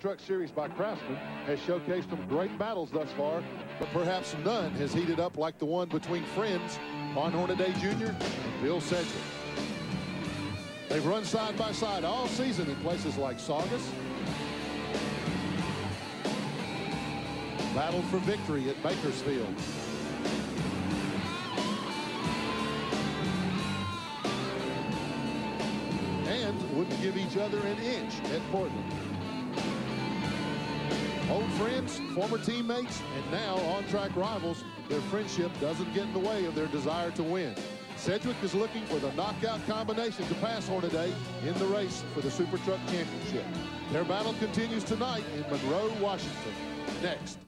Truck Series by Craftsman has showcased some great battles thus far, but perhaps none has heated up like the one between friends Ron Hornaday Jr. and Bill Sedgwick. They've run side by side all season in places like Saugus, battled for victory at Bakersfield, and wouldn't give each other an inch at Portland. Old friends, former teammates, and now on-track rivals, their friendship doesn't get in the way of their desire to win. Sedgwick is looking for the knockout combination to pass Hornaday in the race for the Super Truck Championship. Their battle continues tonight in Monroe, Washington. Next.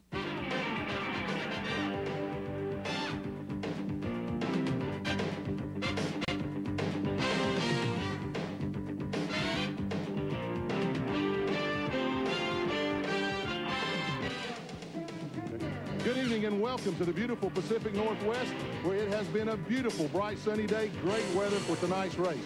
Good evening and welcome to the beautiful Pacific Northwest, where it has been a beautiful, bright, sunny day, great weather for tonight's race.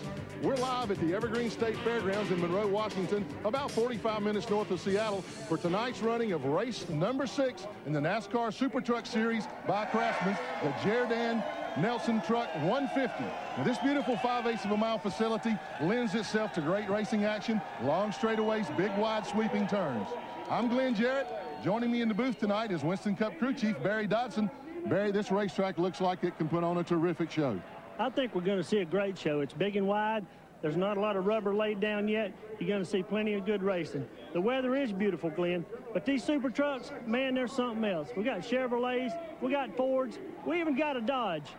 We're live at the Evergreen State Fairgrounds in Monroe, Washington, about 45 minutes north of Seattle, for tonight's running of race number 6 in the NASCAR Super Truck Series by Craftsman, the Jerr Dan Nelson Truck 150. Now, this beautiful 5/8 of a mile facility lends itself to great racing action, long straightaways, big wide sweeping turns. I'm Glenn Jarrett. Joining me in the booth tonight is Winston Cup crew chief Barry Dodson. Barry, this racetrack looks like it can put on a terrific show. I think we're going to see a great show. It's big and wide. There's not a lot of rubber laid down yet. You're going to see plenty of good racing. The weather is beautiful, Glenn, but these super trucks, man, they're something else. We got Chevrolets, we got Fords, we even got a Dodge.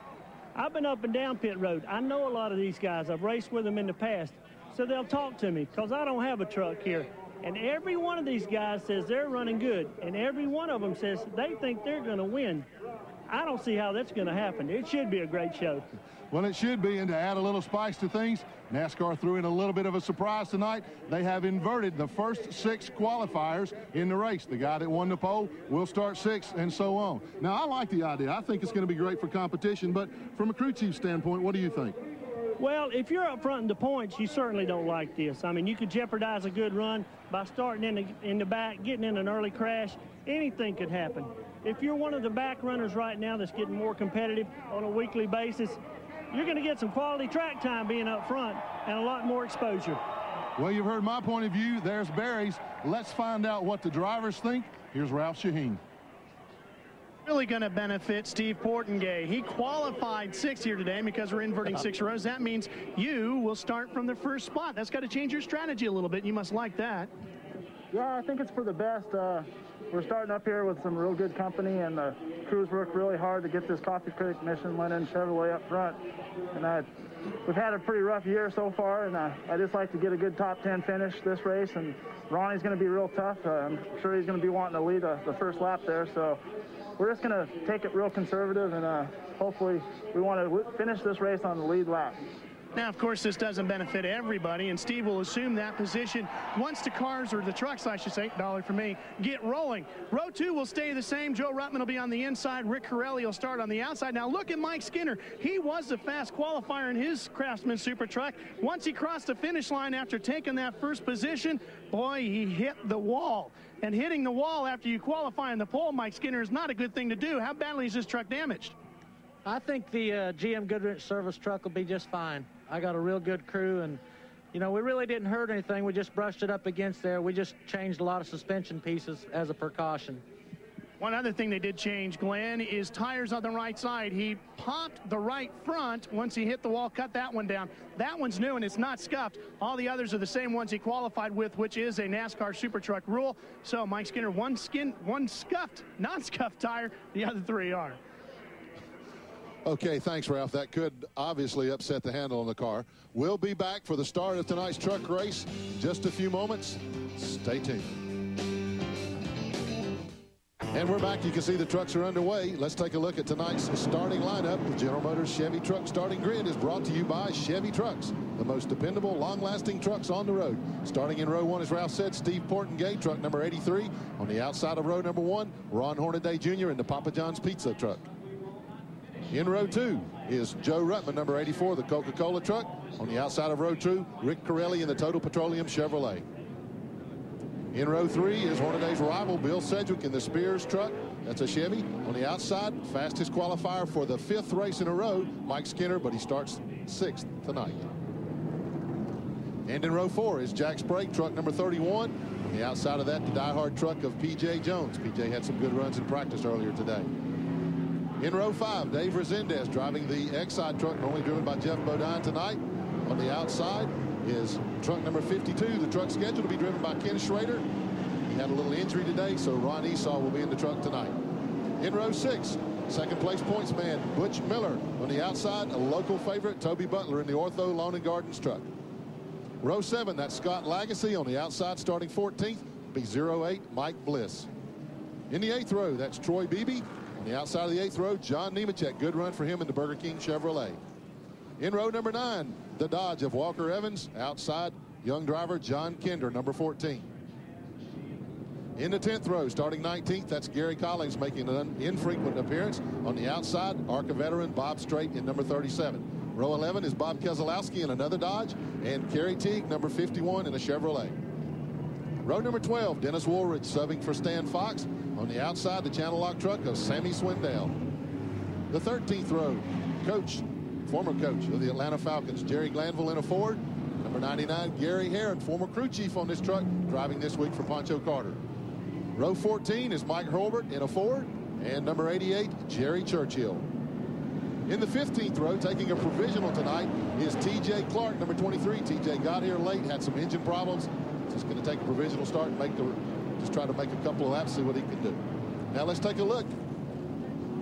I've been up and down pit road. I know a lot of these guys. I've raced with them in the past, so they'll talk to me because I don't have a truck here. And every one of these guys says they're running good, and every one of them says they think they're going to win. I don't see how that's going to happen. It should be a great show. Well, it should be, and to add a little spice to things, NASCAR threw in a little bit of a surprise tonight. They have inverted the first 6 qualifiers in the race. The guy that won the pole will start 6th, and so on. Now, I like the idea. I think it's going to be great for competition, but from a crew chief standpoint, what do you think? Well, if you're up front in the points, you certainly don't like this. I mean, you could jeopardize a good run by starting in the back, getting in an early crash. Anything could happen. If you're one of the back runners right now that's getting more competitive on a weekly basis, you're going to get some quality track time being up front and a lot more exposure. Well, you've heard my point of view. There's Barry's. Let's find out what the drivers think. Here's Ralph Shaheen. Really going to benefit Steve Portengay. He qualified 6th here today because we're inverting 6 rows. That means you will start from the first spot. That's got to change your strategy a little bit. You must like that. Yeah, I think it's for the best. We're starting up here with some real good company, and the crews worked really hard to get this Coffee Creek Michelin Chevrolet up front. And we've had a pretty rough year so far, and I just like to get a good top 10 finish this race. And Ronnie's going to be real tough. I'm sure he's going to be wanting to lead the first lap there. So we're just going to take it real conservative, and hopefully we want to finish this race on the lead lap. Now, of course, this doesn't benefit everybody, and Steve will assume that position once the cars, or the trucks, I should say, $1 for me, get rolling. Row 2 will stay the same. Joe Ruttman will be on the inside. Rick Corelli will start on the outside. Now, look at Mike Skinner. He was the fast qualifier in his Craftsman Super Truck. Once he crossed the finish line after taking that first position, boy, he hit the wall. And hitting the wall after you qualify on the pole, Mike Skinner, is not a good thing to do. How badly is this truck damaged? I think the GM Goodrich service truck will be just fine. I got a real good crew, and, you know, we really didn't hurt anything. We just brushed it up against there. We just changed a lot of suspension pieces as a precaution. One other thing they did change, Glenn, is tires on the right side. He popped the right front once he hit the wall, cut that one down. That one's new, and it's not scuffed. All the others are the same ones he qualified with, which is a NASCAR Super Truck rule. So Mike Skinner, one scuffed, non-scuffed tire. The other 3 are. Okay, thanks, Ralph. That could obviously upset the handle on the car. We'll be back for the start of tonight's truck race in just a few moments. Stay tuned. And we're back. You can see the trucks are underway. Let's take a look at tonight's starting lineup. The General Motors Chevy Truck starting grid is brought to you by Chevy Trucks, the most dependable, long-lasting trucks on the road. Starting in row 1, as Ralph said, Steve Portengay, truck number 83. On the outside of row number 1, Ron Hornaday Jr. in the Papa John's Pizza truck. In row 2 is Joe Ruttman, number 84, the Coca-Cola truck. On the outside of row 2, Rick Corelli in the Total Petroleum Chevrolet. In row 3 is Hornaday's rival, Bill Sedgwick, in the Spears truck. That's a Chevy. On the outside, fastest qualifier for the 5th race in a row, Mike Skinner, but he starts 6th tonight. And in row 4 is Jack Sprague, truck number 31. On the outside of that, the diehard truck of P.J. Jones. P.J. had some good runs in practice earlier today. In row 5, Dave Resendez driving the Exide truck, normally driven by Jeff Bodine tonight. On the outside is truck number 52, the truck scheduled to be driven by Ken Schrader. He had a little injury today, so Ron Esau will be in the truck tonight. In row 6, second place points man Butch Miller. On the outside, a local favorite, Toby Butler, in the Ortho Lawn and Gardens truck. Row 7, that's Scott Lagacy. On the outside, starting 14th, be 08 Mike Bliss. In the 8th row, that's Troy Beebe. On the outside of the 8th row, John Nemechek. Good run for him in the Burger King Chevrolet. In row number 9, the Dodge of Walker Evans. Outside, young driver John Kinder, number 14. In the 10th row, starting 19th, that's Gary Collins making an infrequent appearance. On the outside, ARCA veteran Bob Strait in number 37. Row 11 is Bob Keselowski in another Dodge, and Kerry Teague, number 51, in a Chevrolet. Row number 12, Dennis Woolridge subbing for Stan Fox. On the outside, the Channel Lock truck of Sammy Swindell. The 13th row, former coach of the Atlanta Falcons, Jerry Glanville in a Ford. Number 99, Gary Heron, former crew chief on this truck, driving this week for Pancho Carter. Row 14 is Mike Hurlbert in a Ford, and number 88, Jerry Churchill. In the 15th row, taking a provisional tonight, is T.J. Clark, number 23. T.J. got here late, had some engine problems. Just going to take a provisional start and just try to make a couple of laps, see what he can do. Now let's take a look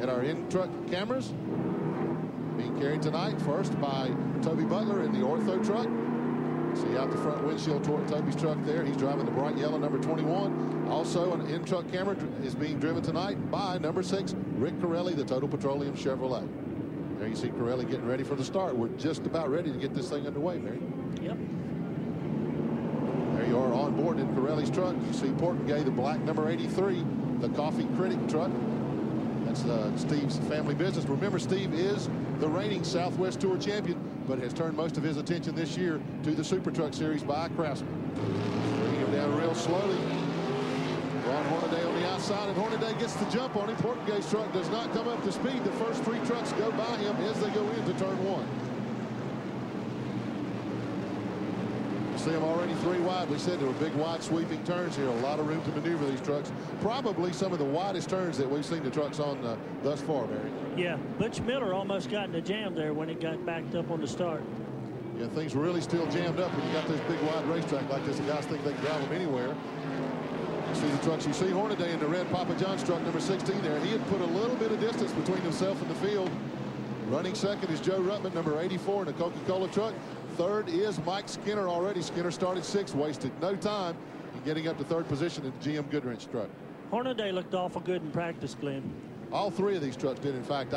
at our in-truck cameras. Being carried tonight first by Toby Butler in the Ortho truck. See out the front windshield toward Toby's truck there. He's driving the bright yellow number 21. Also, an in-truck camera is being driven tonight by number 6, Rick Corelli, the Total Petroleum Chevrolet. There you see Corelli getting ready for the start. We're just about ready to get this thing underway, Mary. Yep. There you are on board in Corelli's truck. You see Portengay, the black number 83, the Coffee Critic truck. That's Steve's family business. Remember, Steve is the reigning Southwest Tour champion, but has turned most of his attention this year to the Super Truck Series by Craftsman. Bringing him down real slowly. Ron Hornaday on the outside, and Hornaday gets the jump on him. Portengay's truck does not come up to speed. The first 3 trucks go by him as they go into turn 1. You see them already 3 wide. We said there were big, wide, sweeping turns here. A lot of room to maneuver these trucks. Probably some of the widest turns that we've seen the trucks on thus far, Barry. Yeah, Butch Miller almost got in a jam there when it got backed up on the start. Yeah, things were really still jammed up when you got this big, wide racetrack like this. The guys think they can drive them anywhere. See the trucks. You see Hornaday in the red Papa John's truck, number 16 there. He had put a little bit of distance between himself and the field. Running second is Joe Ruttman, number 84, in a Coca-Cola truck. Third is Mike Skinner already. Skinner started 6th, wasted no time in getting up to 3rd position in the GM Goodwrench truck. Hornaday looked awful good in practice, Glenn. All 3 of these trucks did. In fact,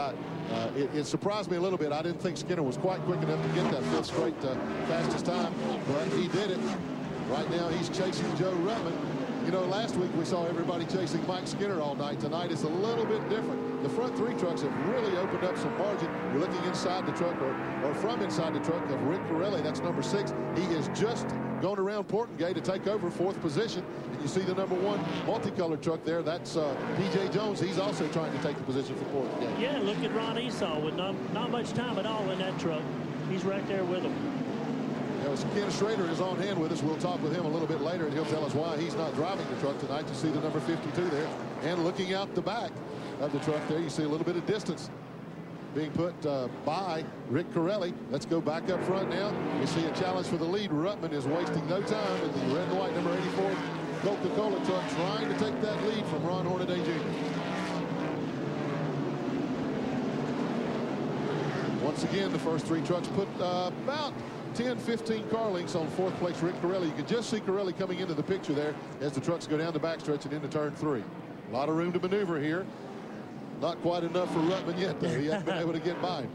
it surprised me a little bit. I didn't think Skinner was quite quick enough to get that 5th straight fastest time, but he did it. Right now, he's chasing Joe Ruttman. You know, last week we saw everybody chasing Mike Skinner all night. Tonight it's a little bit different. The front 3 trucks have really opened up some margin. You're looking inside the truck or from inside the truck of Rick Corelli. That's number 6. He has just gone around Portengay to take over 4th position. And you see the number 1 multicolored truck there. That's P.J. Jones. He's also trying to take the position for Portengay. Yeah, look at Ron Esau with not much time at all in that truck. He's right there with him. Ken Schrader is on hand with us. We'll talk with him a little bit later, and he'll tell us why he's not driving the truck tonight. You see the number 52 there. And looking out the back of the truck there, you see a little bit of distance being put by Rick Corelli. Let's go back up front now. We see a challenge for the lead. Ruttman is wasting no time in the red and white number 84 Coca-Cola truck, trying to take that lead from Ron Hornaday Jr. Once again, the first 3 trucks put about 10-15 car lengths on 4th place Rick Corelli. You can just see Corelli coming into the picture there as the trucks go down the backstretch and into turn 3. A lot of room to maneuver here. Not quite enough for Ruttman yet, though. He hasn't been able to get by him.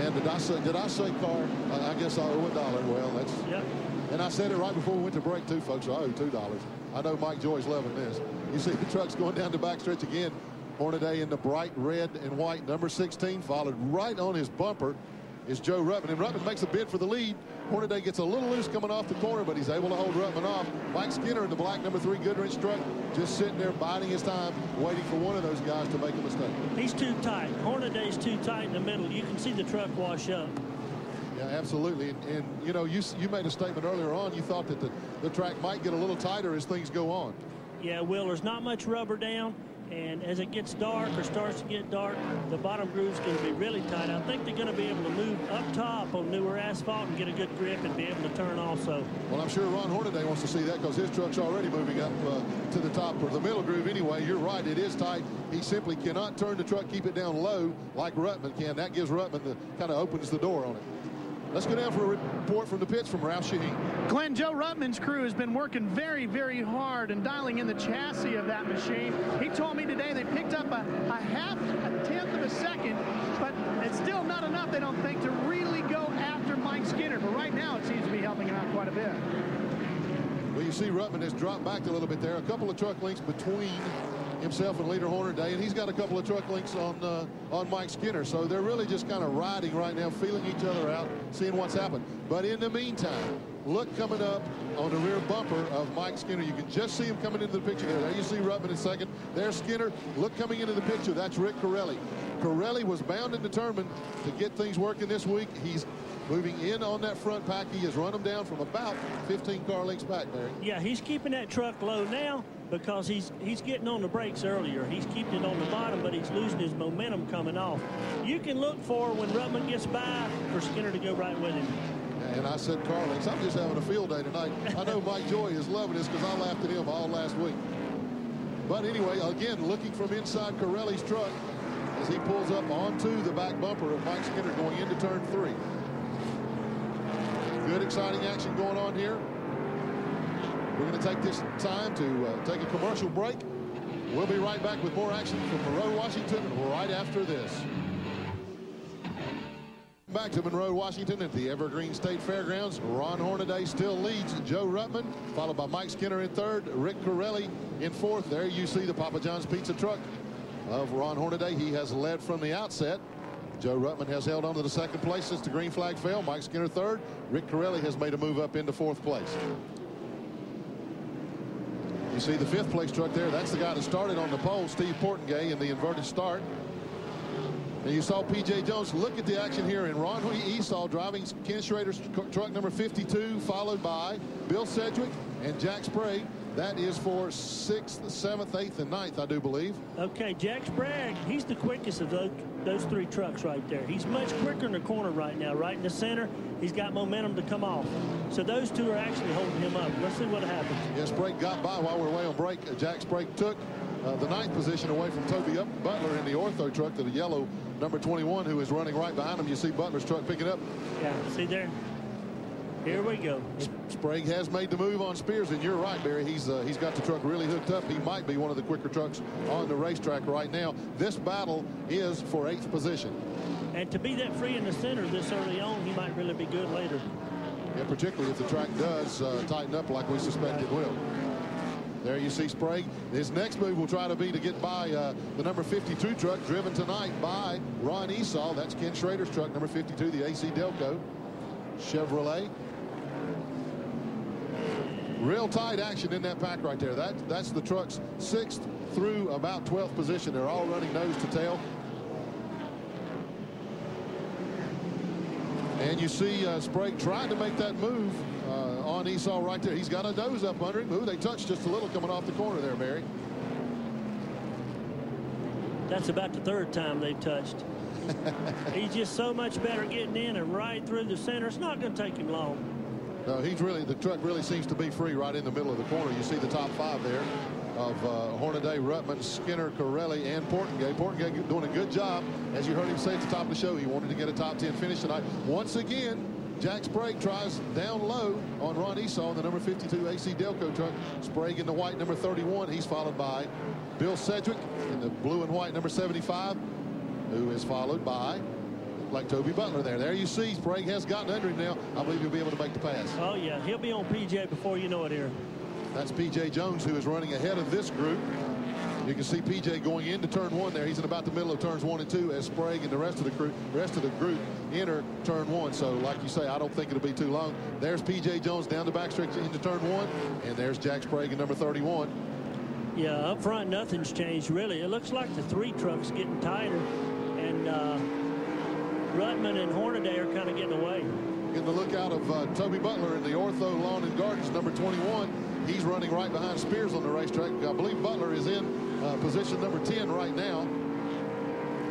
And did I say car? I guess I owe $1. Well, that's... Yep. And I said it right before we went to break, too, folks. I owe $2. I know Mike Joy's loving this. You see the trucks going down the backstretch again. Hornaday in the bright red and white number 16, followed right on his bumper is Joe Ruttman. And Ruttman makes a bid for the lead. Hornaday gets a little loose coming off the corner, but he's able to hold Ruttman off. Mike Skinner in the black number 3 Goodwrench truck just sitting there biding his time, waiting for one of those guys to make a mistake. He's too tight. Hornaday's too tight in the middle. You can see the truck wash up. Yeah, absolutely. And you know, you made a statement earlier on. You thought that the track might get a little tighter as things go on. Yeah, Will, there's not much rubber down, and as it gets dark or starts to get dark, the bottom groove's going to be really tight. I think they're going to be able to move up top on newer asphalt and get a good grip and be able to turn also. Well, I'm sure Ron Hornaday wants to see that because his truck's already moving up to the top or the middle groove anyway. You're right, it is tight. He simply cannot turn the truck, keep it down low like Ruttman can. That gives Ruttman the kind of opens the door on it. Let's go down for a report from the pits from Ralph Shaheen. Glenn, Joe Ruttman's crew has been working very, very hard and dialing in the chassis of that machine. He told me today they picked up a tenth of a second, but it's still not enough, they don't think, to really go after Mike Skinner. But right now, it seems to be helping him out quite a bit. Well, you see Ruttman has dropped back a little bit there. A couple of truck links between himself and leader Hornaday, and he's got a couple of truck links on Mike Skinner. So they're really just kind of riding right now, feeling each other out, seeing what's happened. But in the meantime, look coming up on the rear bumper of Mike Skinner. You can just see him coming into the picture there. There you see Ruttman in second. There's Skinner. Look coming into the picture. That's Rick Corelli. Corelli was bound and determined to get things working this week. He's moving in on that front pack. He has run them down from about 15 car lengths back there. Yeah, he's keeping that truck low now because he's getting on the brakes earlier. He's keeping it on the bottom, but he's losing his momentum coming off. You can look for when Ruttman gets by for Skinner to go right with him. And I said car lengths. I'm just having a field day tonight. I know Mike Joy is loving this because I laughed at him all last week. But anyway, again, looking from inside Corelli's truck as he pulls up onto the back bumper of Mike Skinner going into turn 3. Good, exciting action going on here. We're going to take this time to take a commercial break. We'll be right back with more action from Monroe, Washington, right after this. Back to Monroe, Washington at the Evergreen State Fairgrounds. Ron Hornaday still leads Joe Ruttman, followed by Mike Skinner in third, Rick Corelli in fourth. There you see the Papa John's Pizza truck of Ron Hornaday. He has led from the outset. Joe Ruttman has held on to the second place since the green flag fell. Mike Skinner third. Rick Corelli has made a move up into fourth place. You see the fifth place truck there. That's the guy that started on the pole, Steve Portengay, in the inverted start. And you saw P.J. Jones. Look at the action here. And Ron Esau driving Ken Schrader's truck number 52, followed by Bill Sedgwick and Jack Sprague. That is for 6th, 7th, 8th, and 9th, I do believe. Okay, Jack Sprague, he's the quickest of those 3 trucks right there. He's much quicker in the corner right now, right in the center. He's got momentum to come off. So those 2 are actually holding him up. Let's see what happens. Yeah, Sprague got by while we're away on break. Jack Sprague took the 9th position away from Toby Butler in the ortho truck to the yellow number 21, who is running right behind him. You see Butler's truck picking up. Yeah, see there? Here we go. Sprague has made the move on Spears, and you're right, Barry. He's got the truck really hooked up. He might be one of the quicker trucks on the racetrack right now. This battle is for 8th position. And to be that free in the center this early on, he might really be good later. Yeah, particularly if the track does tighten up like we suspect it will. There you see Sprague. His next move will try to be to get by the number 52 truck driven tonight by Ron Esau. That's Ken Schrader's truck, number 52, the AC Delco Chevrolet. Real tight action in that pack right there. That's the truck's 6th through about 12th position. They're all running nose to tail. And you see Sprague trying to make that move on Esau right there. He's got a nose up under him. Ooh, they touched just a little coming off the corner there, Barry. That's about the 3rd time they've touched. He's just so much better getting in and right through the center. It's not going to take him long. No, the truck really seems to be free right in the middle of the corner. You see the top 5 there of Hornaday, Ruttman, Skinner, Corelli, and Portengay. Portengay doing a good job. As you heard him say at the top of the show, he wanted to get a top 10 finish tonight. Once again, Jack Sprague tries down low on Ron Esau in the number 52 AC Delco truck. Sprague in the white number 31. He's followed by Bill Sedgwick in the blue and white number 75, who is followed by like Toby Butler there. There you see Sprague has gotten under him now. I believe he'll be able to make the pass. Oh, yeah. He'll be on PJ before you know it here. That's P.J. Jones, who is running ahead of this group. You can see PJ going into turn 1 there. He's in about the middle of turns 1 and 2 as Sprague and the rest of the group enter turn 1. So like you say, I don't think it'll be too long. There's PJ Jones down the backstretch into turn 1, and there's Jack Sprague in number 31. Yeah, up front, nothing's changed really. It looks like the 3 trucks getting tighter, and Rutman and Hornaday are kind of getting away. Getting the look out of Toby Butler in the Ortho Lawn and Gardens, number 21. He's running right behind Spears on the racetrack. I believe Butler is in position number 10 right now.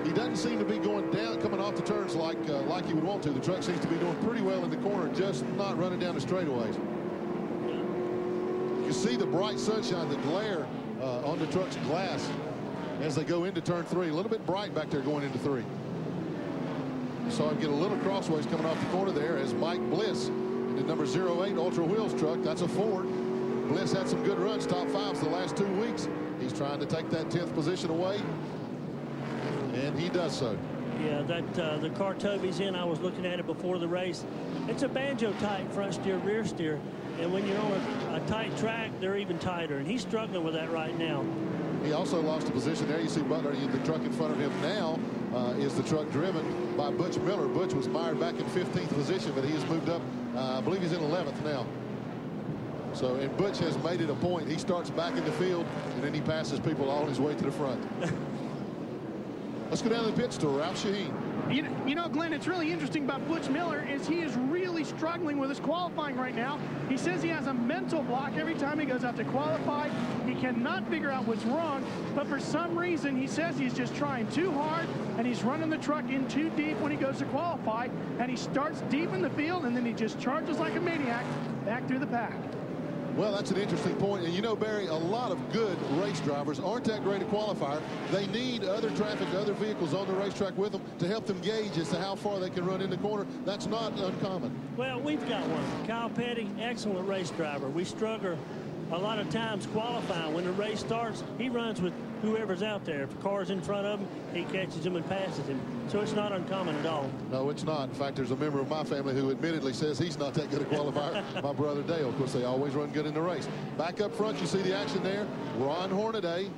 He doesn't seem to be going down, coming off the turns like he would want to. The truck seems to be doing pretty well in the corner, just not running down the straightaways. You can see the bright sunshine, the glare on the truck's glass as they go into turn 3. A little bit bright back there going into 3. Saw him get a little crossways coming off the corner there as Mike Bliss in the number 08 Ultra Wheels truck. That's a Ford. Bliss had some good runs, top 5s the last 2 weeks. He's trying to take that 10th position away, and he does so. Yeah, that the car Toby's in, I was looking at it before the race. It's a banjo tight front steer, rear steer, and when you're on a tight track, they're even tighter, and he's struggling with that right now. He also lost a position there. You see Butler in the truck in front of him now is the truck driven by Butch Miller. Butch was mired back in 15th position, but he has moved up. I believe he's in 11th now. So, and Butch has made it a point. He starts back in the field, and then he passes people all his way to the front. Let's go down to the pits to Ralph Shaheen. You know, Glenn, it's really interesting about Butch Miller is he is really struggling with his qualifying right now. He says he has a mental block every time he goes out to qualify. He cannot figure out what's wrong, but for some reason he says he's just trying too hard, and he's running the truck in too deep when he goes to qualify, and he starts deep in the field, and then he just charges like a maniac back through the pack. Well, that's an interesting point. And you know, Barry, a lot of good race drivers aren't that great a qualifier. They need other traffic, other vehicles on the racetrack with them to help them gauge as to how far they can run in the corner. That's not uncommon. Well, we've got one. Kyle Petty, excellent race driver. We struggle a lot of times qualifying. When the race starts, he runs with whoever's out there. If a car's in front of him, he catches him and passes him. So it's not uncommon at all. No, it's not. In fact, there's a member of my family who admittedly says he's not that good a qualifier. My brother Dale. Of course, they always run good in the race. Back up front, you see the action there. Ron Hornaday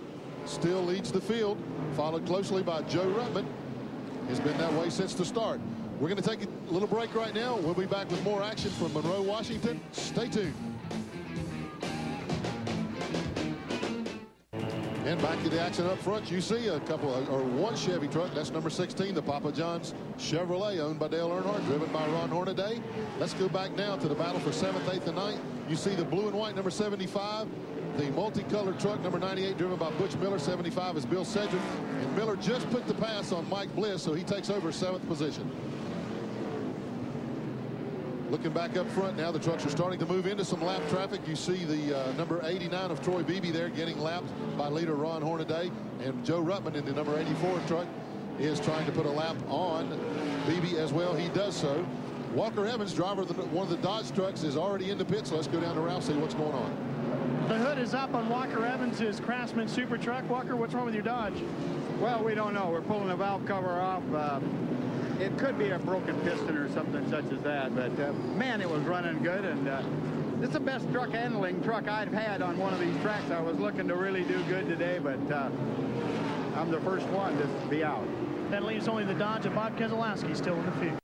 still leads the field, followed closely by Joe Rutman. Has been that way since the start. We're going to take a little break right now. We'll be back with more action from Monroe, Washington. Stay tuned. And back to the action up front, you see a couple of, or one Chevy truck. That's number 16, the Papa John's Chevrolet, owned by Dale Earnhardt, driven by Ron Hornaday. Let's go back now to the battle for 7th, 8th, and 9th. You see the blue and white number 75, the multicolored truck number 98, driven by Butch Miller. 75 is Bill Sedgwick, and Miller just put the pass on Mike Bliss, so he takes over 7th position. Looking back up front now, the trucks are starting to move into some lap traffic. You see the number 89 of Troy Beebe there getting lapped by leader Ron Hornaday, and Joe Rutman in the number 84 truck is trying to put a lap on Beebe as well. He does so. Walker Evans, driver of one of the Dodge trucks, is already in the pit, so let's go down to Ralph, see what's going on. The hood is up on Walker Evans' Craftsman Super Truck. Walker, what's wrong with your Dodge? Well, we don't know. We're pulling the valve cover off. It could be a broken piston or something such as that, but man, it was running good, and it's the best truck handling truck I've had on one of these tracks. I was looking to really do good today, but I'm the first one to be out. That leaves only the Dodge and Bob Keselowski still in the field.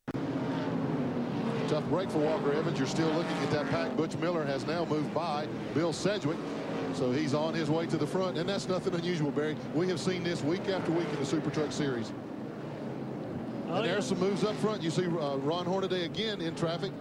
Tough break for Walker Evans. You're still looking at that pack. Butch Miller has now moved by Bill Sedgwick, so he's on his way to the front, and that's nothing unusual, Barry. We have seen this week after week in the Super Truck Series. And there's some moves up front. You see Ron Hornaday again in traffic.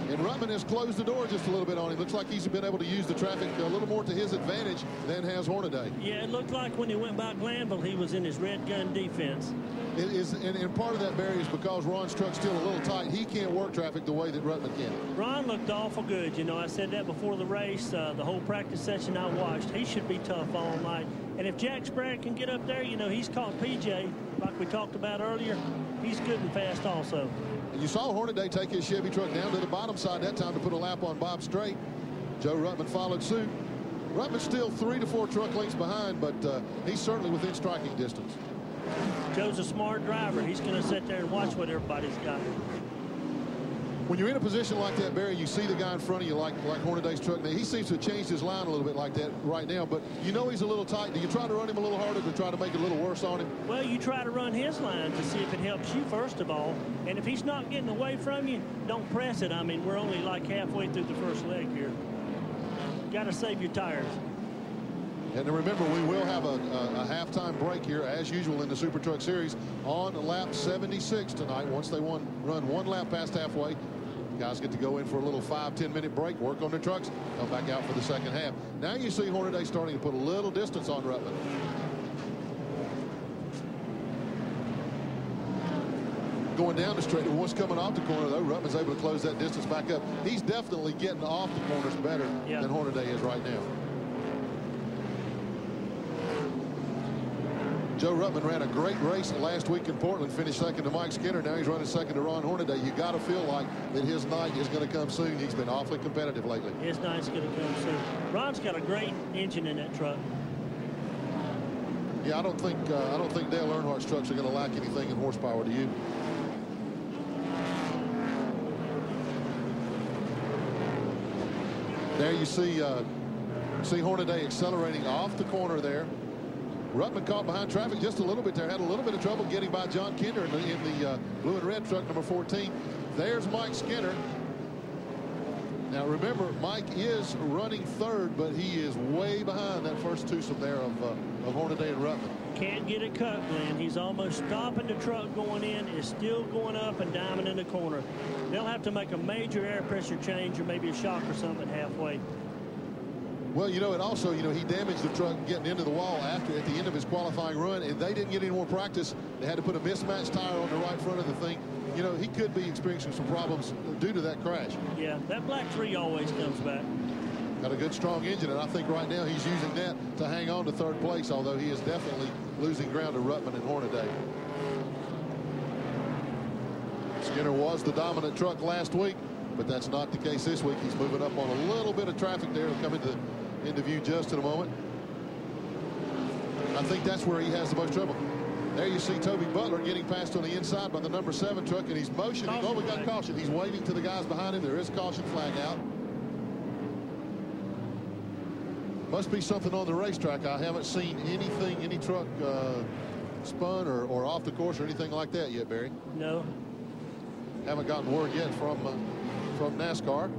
And Rutman has closed the door just a little bit on him. Looks like he's been able to use the traffic a little more to his advantage than has Hornaday. Yeah, it looked like when he went by Glanville, he was in his red gun defense. It is, and part of that, Barry, is because Ron's truck's still a little tight. He can't work traffic the way that Rutman can. Ron looked awful good. You know, I said that before the race. The whole practice session I watched, he should be tough all night. And if Jack Sprague can get up there, you know, he's caught PJ, like we talked about earlier. He's good and fast also. And you saw Hornaday take his Chevy truck down to the bottom side that time to put a lap on Bob Strait. Joe Rutman followed suit. Rutman's still 3 to 4 truck lengths behind, but he's certainly within striking distance. Joe's a smart driver. He's going to sit there and watch what everybody's got. When you're in a position like that, Barry, you see the guy in front of you like Hornaday's truck. Now, he seems to have changed his line a little bit like that right now, but you know he's a little tight. Do you try to run him a little harder to try to make it a little worse on him? Well, you try to run his line to see if it helps you, first of all. And if he's not getting away from you, don't press it. I mean, we're only like halfway through the first leg here. Got to save your tires. And remember, we will have a halftime break here, as usual, in the Super Truck Series on lap 76 tonight. Once they run one lap past halfway, guys get to go in for a little 5-10 minute break, work on their trucks, come back out for the second half. Now you see Hornaday starting to put a little distance on Ruttman. Going down the straight, once coming off the corner, though, Ruttman's able to close that distance back up. He's definitely getting off the corners better than Hornaday is right now. Joe Ruttman ran a great race last week in Portland, finished second to Mike Skinner. Now he's running second to Ron Hornaday. You got to feel like that his night is going to come soon. He's been awfully competitive lately. His night's going to come soon. Ron's got a great engine in that truck. Yeah, I don't think Dale Earnhardt's trucks are going to lack anything in horsepower. Do you? There you see Hornaday accelerating off the corner there. Ruttman caught behind traffic just a little bit there. Had a little bit of trouble getting by John Kinder in the blue and red truck number 14. There's Mike Skinner. Now remember, Mike is running third, but he is way behind that first twosome there of Hornaday and Ruttman. Can't get it cut, Glenn. He's almost stopping the truck going in. Is still going up and diming in the corner. They'll have to make a major air pressure change or maybe a shock or something halfway. Well, you know, it also, you know, he damaged the truck getting into the wall at the end of his qualifying run, and they didn't get any more practice. They had to put a mismatched tire on the right front of the thing. You know, he could be experiencing some problems due to that crash. Yeah, that black 3 always comes back. Got a good, strong engine, and I think right now he's using that to hang on to third place, although he is definitely losing ground to Ruttman and Hornaday. Skinner was the dominant truck last week, but that's not the case this week. He's moving up on a little bit of traffic there. He'll come into view just in a moment. I think that's where he has the most trouble. There you see Toby Butler getting passed on the inside by the number 7 truck, and he's motioning. Oh, we got caution. He's waving to the guys behind him. There is caution flag out. Must be something on the racetrack. I haven't seen anything, any truck spun or off the course or anything like that yet, Barry. No. Haven't gotten word yet from NASCAR.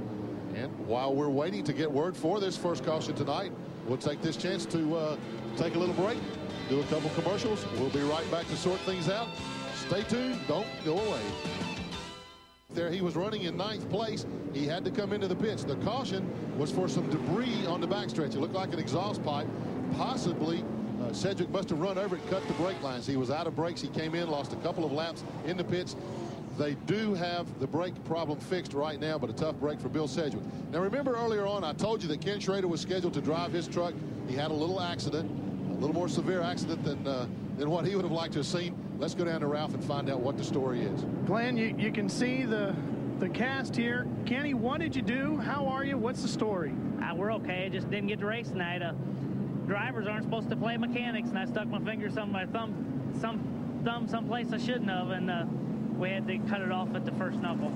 And while we're waiting to get word for this first caution tonight, we'll take this chance to take a little break, do a couple commercials. We'll be right back to sort things out. Stay tuned. Don't go away. There he was running in 9th place. He had to come into the pits. The caution was for some debris on the backstretch. It looked like an exhaust pipe. Possibly Sedgwick must have run over it and cut the brake lines. He was out of brakes. He came in, lost a couple of laps in the pits. They do have the brake problem fixed right now, but a tough break for Bill Sedgwick. Now remember earlier on I told you that Ken Schrader was scheduled to drive his truck. He had a little accident, a little more severe accident than what he would have liked to have seen. Let's go down to Ralph and find out what the story is. Glenn, you can see the cast here. Kenny, what did you do? How are you? What's the story? We're okay. Just didn't get to race tonight. Drivers aren't supposed to play mechanics, and I stuck my fingers on my thumb someplace I shouldn't have, and we had to cut it off at the first knuckle.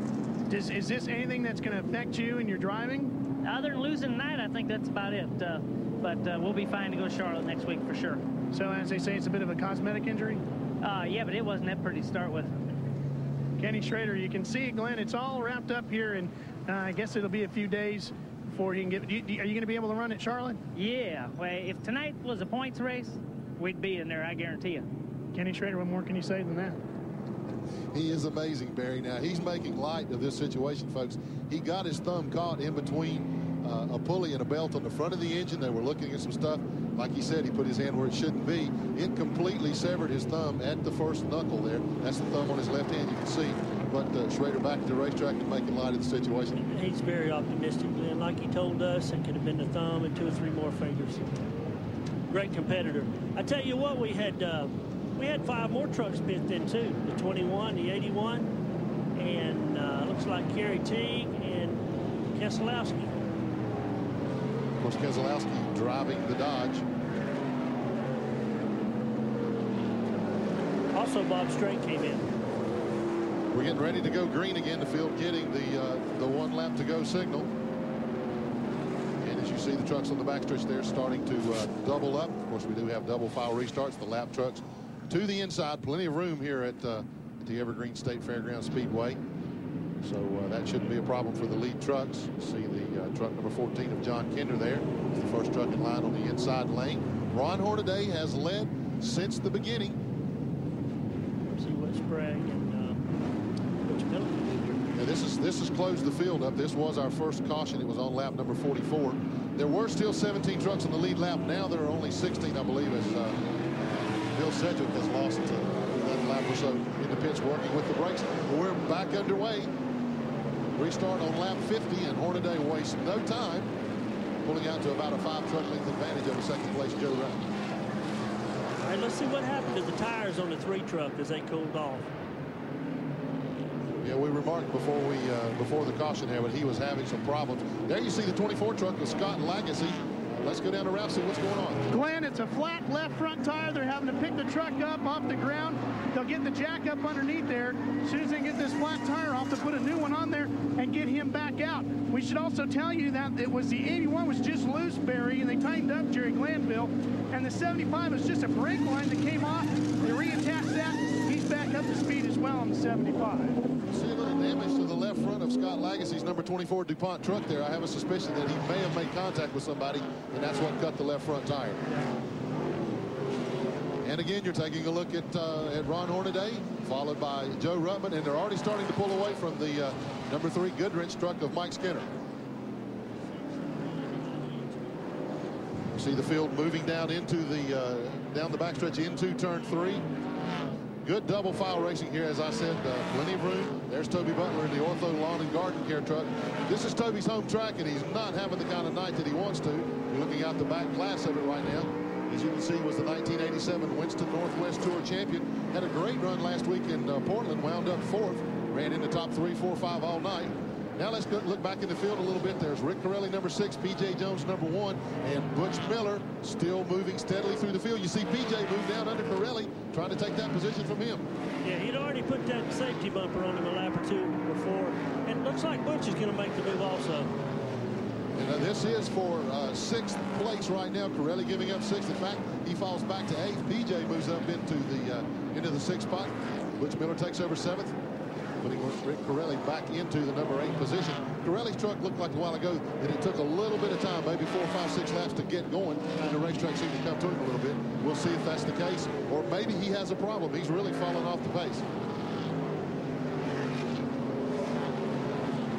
Is this anything that's going to affect you in your driving? Other than losing tonight, I think that's about it. But we'll be fine to go to Charlotte next week for sure. So as they say, it's a bit of a cosmetic injury? Yeah, but it wasn't that pretty to start with. Kenny Schrader, you can see it, Glenn. It's all wrapped up here, and I guess it'll be a few days before he can get. Are you going to be able to run at Charlotte? Yeah. Well, if tonight was a points race, we'd be in there, I guarantee you. Kenny Schrader, what more can you say than that? He is amazing, Barry. Now, he's making light of this situation, folks. He got his thumb caught in between a pulley and a belt on the front of the engine. They were looking at some stuff. Like he said, he put his hand where it shouldn't be. It completely severed his thumb at the first knuckle there. That's the thumb on his left hand, you can see. But Schrader back at the racetrack and making light of the situation. He's very optimistic, Glenn. Like he told us, it could have been the thumb and 2 or 3 more fingers. Great competitor. I tell you what, we had 5 more trucks pitted in too. The 21, the 81, and looks like Kerry Teague and Keselowski. Of course, Keselowski driving the Dodge. Also, Bob Strait came in. We're getting ready to go green again. The field getting the 1 lap to go signal. And as you see, the trucks on the backstretch there starting to double up. Of course, we do have double file restarts. The lap trucks to the inside. Plenty of room here at the Evergreen State Fairgrounds Speedway. So that shouldn't be a problem for the lead trucks. See the truck number 14 of John Kinder there. It's the first truck in line on the inside lane. Ron Hornaday has led since the beginning. See what Sprague and Butch Miller can do. This has closed the field up. This was our first caution. It was on lap number 44. There were still 17 trucks on the lead lap. Now there are only 16, I believe, as Bill Sedgwick has lost another lap or so in the pits working with the brakes. We're back underway. Restart on lap 50, and Hornaday wastes no time, pulling out to about a 5-truck length advantage over second place Joe Rutt. All right, let's see what happened to the tires on the 3 truck as they cooled off. Yeah, we remarked before the caution here, but he was having some problems. There you see the 24 truck with Scott Lagasse. Let's go down the route, see what's going on. Glenn, it's a flat left front tire. They're having to pick the truck up off the ground. They'll get the jack up underneath there. As soon as they get this flat tire off, they'll put a new one on there and get him back out. We should also tell you that it was the 81 was just loose, Barry, and they tightened up Jerry Glanville. And the 75 was just a brake line that came off. They reattached that. He's back up to speed as well on the 75. See a little damage to the left front of Scott Lagasse's number 24 DuPont truck there. I have a suspicion that he may have made contact with somebody, and that's what cut the left front tire. And again, you're taking a look at Ron Hornaday, followed by Joe Ruttman, and they're already starting to pull away from the number 3 Goodwrench truck of Mike Skinner. You see the field moving down into down the backstretch into turn 3. Good double file racing here, as I said, plenty of room. There's Toby Butler in the Ortho Lawn and Garden Care truck. This is Toby's home track, and he's not having the kind of night that he wants to. You're looking out the back glass of it right now. As you can see, was the 1987 Winston Northwest Tour champion. Had a great run last week in Portland, wound up 4th, ran in the top 3, 4, 5 all night. Now let's go look back in the field a little bit. There's Rick Corelli, number 6, P.J. Jones, number 1, and Butch Miller still moving steadily through the field. You see P.J. move down under Corelli, trying to take that position from him. Yeah, he'd already put that safety bumper on him a lap or 2 before. And it looks like Butch is going to make the move also. And this is for 6th place right now. Corelli giving up 6th. In fact, he falls back to 8th. P.J. moves up into the 6th spot. Butch Miller takes over 7th. Putting Rick Corelli back into the number 8 position. Corelli's truck looked like a while ago that it took a little bit of time, maybe 4, 5, 6 laps to get going, and the racetrack seemed to come to him a little bit. We'll see if that's the case, or maybe he has a problem. He's really fallen off the pace.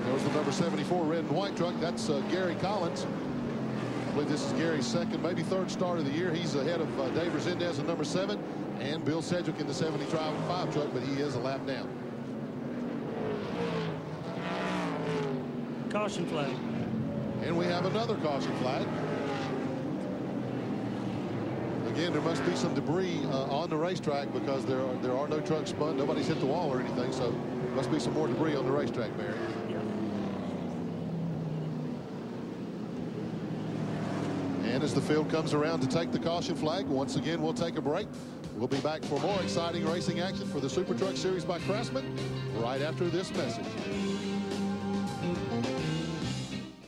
There's the number 74 red and white truck. That's Gary Collins. I believe this is Gary's 2nd, maybe 3rd start of the year. He's ahead of Dave Resendez in number 7 and Bill Sedgwick in the 75 truck, but he is a lap down. Caution flag. And we have another caution flag. Again, there must be some debris on the racetrack because there are no trucks spun. Nobody's hit the wall or anything, so there must be some more debris on the racetrack, Barry. Yeah. And as the field comes around to take the caution flag, once again, we'll take a break. We'll be back for more exciting racing action for the Super Truck Series by Craftsman right after this message.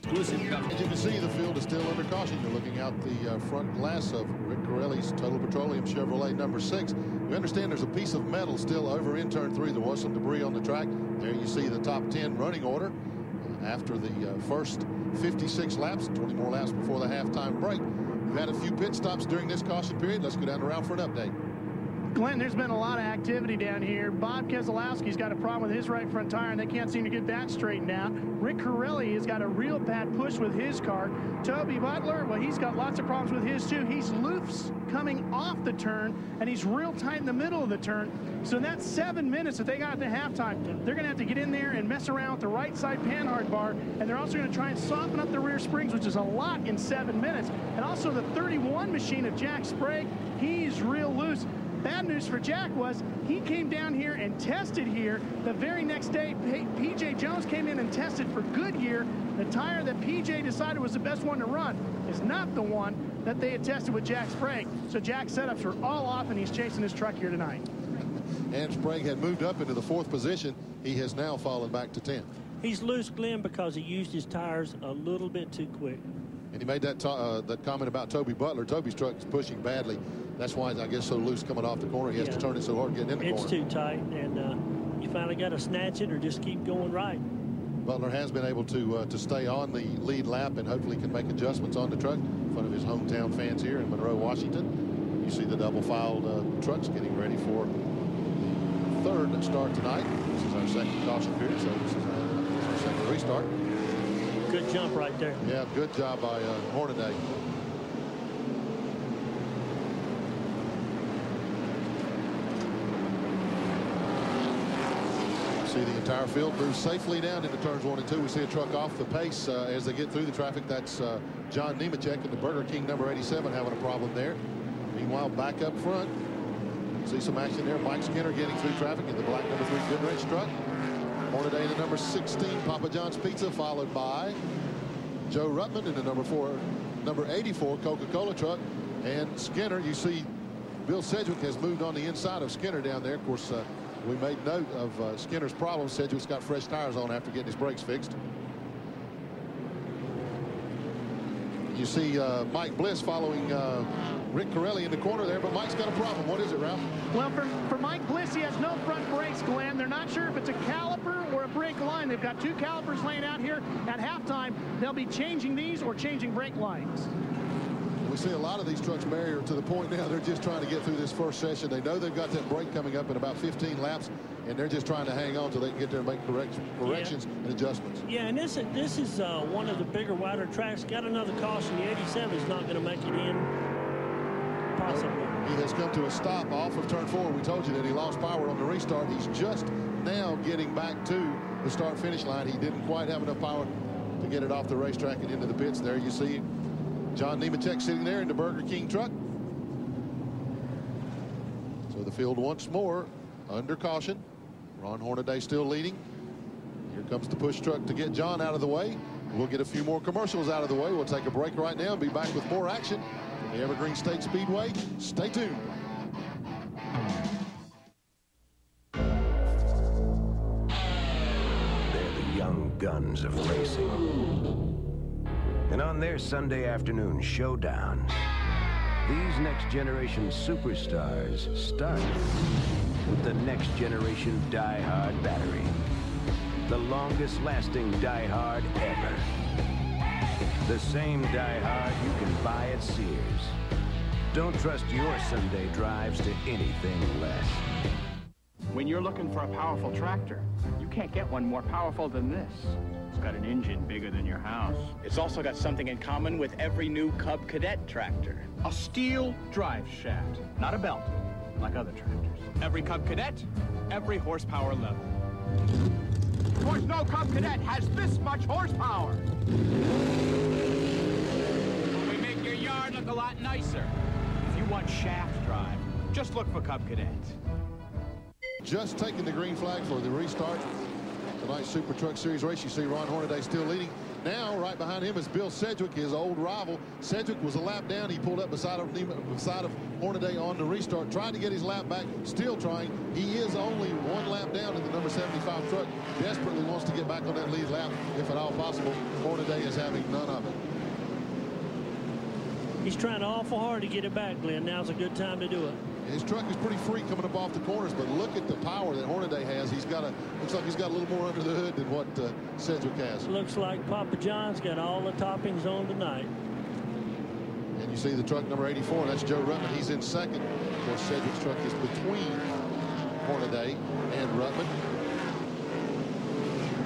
As you can see, the field is still under caution. You're looking out the front glass of Rick Corelli's Total Petroleum Chevrolet number 6. We understand there's a piece of metal still over in turn 3. There was some debris on the track. There you see the top 10 running order after the first 56 laps, 20 more laps before the halftime break. We've had a few pit stops during this caution period. Let's go down the route for an update. Glenn, there's been a lot of activity down here. Bob Keselowski's got a problem with his right front tire, and they can't seem to get that straightened out. Rick Corelli has got a real bad push with his car. Toby Butler, well, he's got lots of problems with his too. He's loose coming off the turn, and he's real tight in the middle of the turn. So in that 7 minutes that they got at the halftime, they're going to have to get in there and mess around with the right side panhard bar, and they're also going to try and soften up the rear springs, which is a lot in 7 minutes. And also the 31 machine of Jack Sprague, he's real loose. Bad news for Jack was he came down here and tested here. The very next day, P.J. Jones came in and tested for Goodyear. The tire that P.J. decided was the best one to run is not the one that they had tested with Jack Sprague. So Jack's setups were all off, and he's chasing his truck here tonight. and Sprague had moved up into the 4th position. He has now fallen back to 10th. He's loose, Glenn, because he used his tires a little bit too quick. And he made that comment about Toby Butler. Toby's truck is pushing badly. That's why I guess so loose coming off the corner. He has to turn it so hard getting in the corner. It's too tight, and you finally got to snatch it or just keep going right. Butler has been able to stay on the lead lap and hopefully can make adjustments on the truck in front of his hometown fans here in Monroe, Washington. You see the double-filed trucks getting ready for the 3rd start tonight. This is our 2nd caution period, so this is our 2nd restart. Good jump right there. Yeah, good job by Hornaday. See the entire field move safely down into turns 1 and 2. We see a truck off the pace as they get through the traffic. That's John Nemechek in the Burger King number 87 having a problem there. Meanwhile, back up front, see some action there. Mike Skinner getting through traffic in the black number 3 Goodrich truck. Hornaday in the number 16 Papa John's Pizza, followed by Joe Ruttman in the number 84 Coca-Cola truck. And Skinner, you see Bill Sedgwick has moved on the inside of Skinner down there. Of course, we made note of Skinner's problem. Sedgwick's got fresh tires on after getting his brakes fixed. You see Mike Bliss following Rick Corelli in the corner there, but Mike's got a problem. What is it, Ralph? Well, for Mike Bliss, he has no front brakes, Glenn. They're not sure if it's a caliper or a brake line. They've got 2 calipers laying out here. At halftime, they'll be changing these or changing brake lines. We see a lot of these trucks, Mary, are to the point now they're just trying to get through this first session. They know they've got that break coming up in about 15 laps, and they're just trying to hang on until they can get there and make corrections and adjustments. Yeah, and this is one of the bigger, wider tracks. Got another caution. The 87 is not going to make it in, possibly. He has come to a stop off of turn 4. We told you that he lost power on the restart. He's just now getting back to the start-finish line. He didn't quite have enough power to get it off the racetrack and into the pits. There you see John Nemechek sitting there in the Burger King truck. So the field once more under caution. Ron Hornaday still leading. Here comes the push truck to get John out of the way. We'll get a few more commercials out of the way. We'll take a break right now and be back with more action from the Evergreen State Speedway. Stay tuned. They're the young guns of racing. And on their Sunday afternoon showdown, these next-generation superstars start with the next-generation Die-Hard battery. The longest-lasting Die-Hard ever. The same Die-Hard you can buy at Sears. Don't trust your Sunday drives to anything less. When you're looking for a powerful tractor, you can't get one more powerful than this. It's got an engine bigger than your house. It's also got something in common with every new Cub Cadet tractor. A steel drive shaft, not a belt, like other tractors. Every Cub Cadet, every horsepower level. Of course, no Cub Cadet has this much horsepower. We make your yard look a lot nicer. If you want shaft drive, just look for Cub Cadet. Just taking the green flag for the restart. Tonight's Super Truck Series race. You see Ron Hornaday still leading. Now, right behind him is Bill Sedgwick, his old rival. Sedgwick was a lap down. He pulled up beside of Hornaday on the restart, trying to get his lap back, still trying. He is only 1 lap down in the number 75 truck. Desperately wants to get back on that lead lap, if at all possible. Hornaday is having none of it. He's trying awful hard to get it back, Glenn. Now's a good time to do it. His truck is pretty free coming up off the corners, but look at the power that Hornaday has. Looks like he's got a little more under the hood than what Sedgwick has. Looks like Papa John's got all the toppings on tonight. And you see the truck number 84, that's Joe Ruttman. He's in second. Of course, Sedgwick's truck is between Hornaday and Ruttman.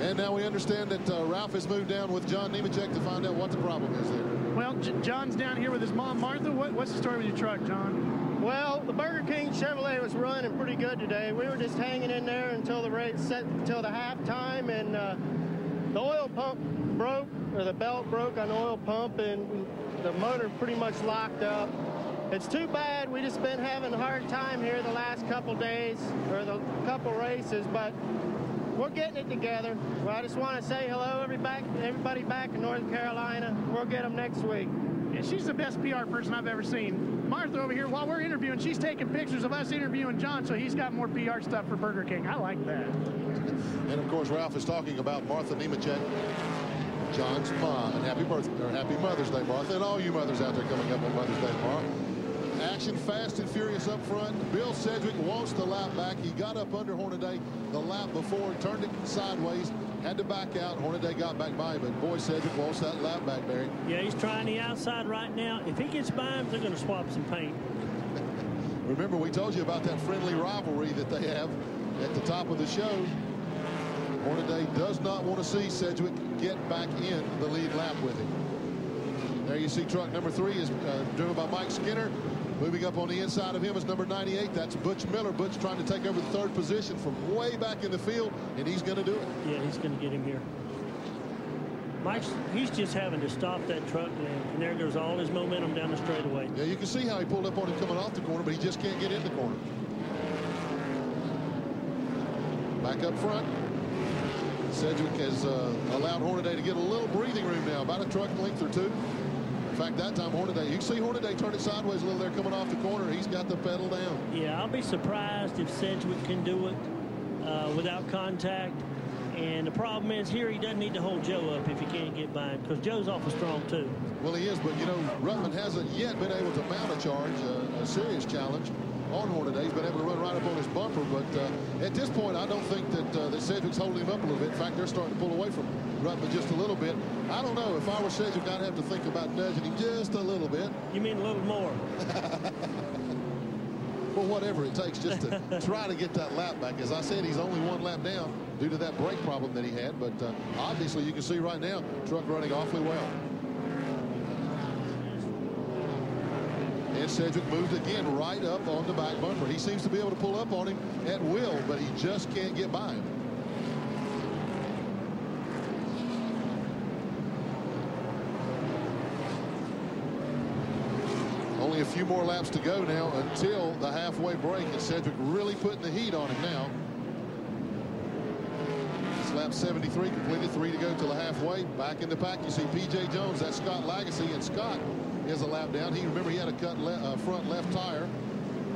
And now we understand that Ralph has moved down with John Nemechek to find out what the problem is there. Well, John's down here with his mom, Martha. What's the story with your truck, John? Well, the Burger King Chevrolet was running pretty good today. We were just hanging in there until the race set until the halftime, and the oil pump broke, or the belt broke on the oil pump, and the motor pretty much locked up. It's too bad. We just been having a hard time here the last couple days, or the couple races, but we're getting it together. Well, I just want to say hello, everybody back in North Carolina. We'll get them next week. Yeah, she's the best PR person I've ever seen. Martha over here, while we're interviewing, she's taking pictures of us interviewing John, so he's got more PR stuff for Burger King. I like that. And of course, Ralph is talking about Martha Nemechek, John's mom. And happy birthday, or happy Mother's Day, Martha, and all you mothers out there coming up on Mother's Day tomorrow. Action fast and furious up front. Bill Sedgwick wants the lap back. He got up under Hornaday the lap before, turned it sideways, had to back out. Hornaday got back by him, but boy, Sedgwick wants that lap back, Barry. Yeah, he's trying the outside right now. If he gets by him, they're going to swap some paint. Remember, we told you about that friendly rivalry that they have at the top of the show. Hornaday does not want to see Sedgwick get back in the lead lap with him. There you see truck number 3 is driven by Mike Skinner. Moving up on the inside of him is number 98. That's Butch Miller. Butch trying to take over the 3rd position from way back in the field, and he's going to do it. Yeah, he's going to get him here. He's just having to stop that truck, man, and there goes all his momentum down the straightaway. Yeah, you can see how he pulled up on him coming off the corner, but he just can't get in the corner. Back up front. Sedgwick has allowed Hornaday to get a little breathing room now, about a truck length or 2. In fact, that time Hornaday, you can see Hornaday turn it sideways a little there coming off the corner. He's got the pedal down. Yeah, I'll be surprised if Sedgwick can do it without contact. And the problem is here he doesn't need to hold Joe up if he can't get by him, because Joe's awful strong too. Well, he is, but you know, Ruttman hasn't yet been able to mount a charge, a serious challenge on Hornaday. He's been able to run right up on his bumper, but at this point I don't think that Sedgwick's holding him up a little bit. In fact, they're starting to pull away from Ruttman just a little bit. I don't know. If I were Sedgwick, I'd have to think about nudging him just a little bit. You mean a little more? Well, whatever it takes just to try to get that lap back. As I said, he's only 1 lap down due to that brake problem that he had, but obviously you can see right now truck running awfully well. And Sedgwick moved again right up on the back bumper. He seems to be able to pull up on him at will, but he just can't get by him. Only a few more laps to go now until the halfway break, and Sedgwick really putting the heat on him now. It's lap 73 completed, 3 to go till the halfway. Back in the pack, you see P.J. Jones. That's Scott Lagacy, and Scott is a lap down. Remember, he had a cut front left tire,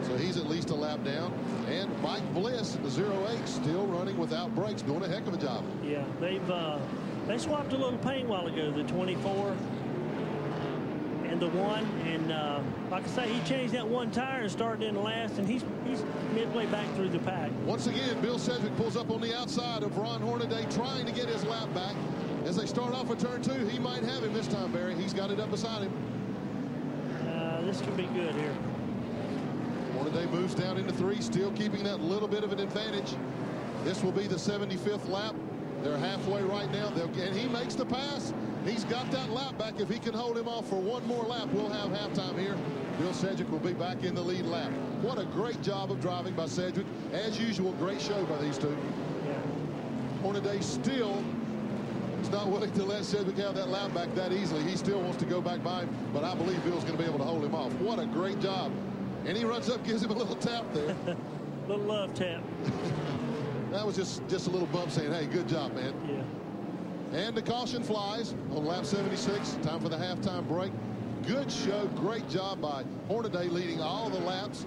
so he's at least a lap down. And Mike Bliss, the 08, still running without brakes, doing a heck of a job. Yeah, they swapped a little paint a while ago, the 24 and the 1, and like I say, he changed that 1 tire and started in last, and he's midway back through the pack. Once again, Bill Sedgwick pulls up on the outside of Ron Hornaday, trying to get his lap back. As they start off with turn 2, he might have him this time, Barry. He's got it up beside him. This could be good here. Hornaday moves down into 3, still keeping that little bit of an advantage. This will be the 75th lap. They're halfway right now, and he makes the pass. He's got that lap back. If he can hold him off for 1 more lap, we'll have halftime here. Bill Sedgwick will be back in the lead lap. What a great job of driving by Sedgwick. As usual, great show by these two. Yeah. Hornaday still is not willing to let Sedgwick have that lap back that easily. He still wants to go back by him, but I believe Bill's going to be able to hold him off. What a great job. And he runs up, gives him a little tap there. Little love tap. That was just a little bump saying, hey, good job, man. Yeah. And the caution flies on lap 76. Time for the halftime break. Good show. Great job by Hornaday, leading all the laps.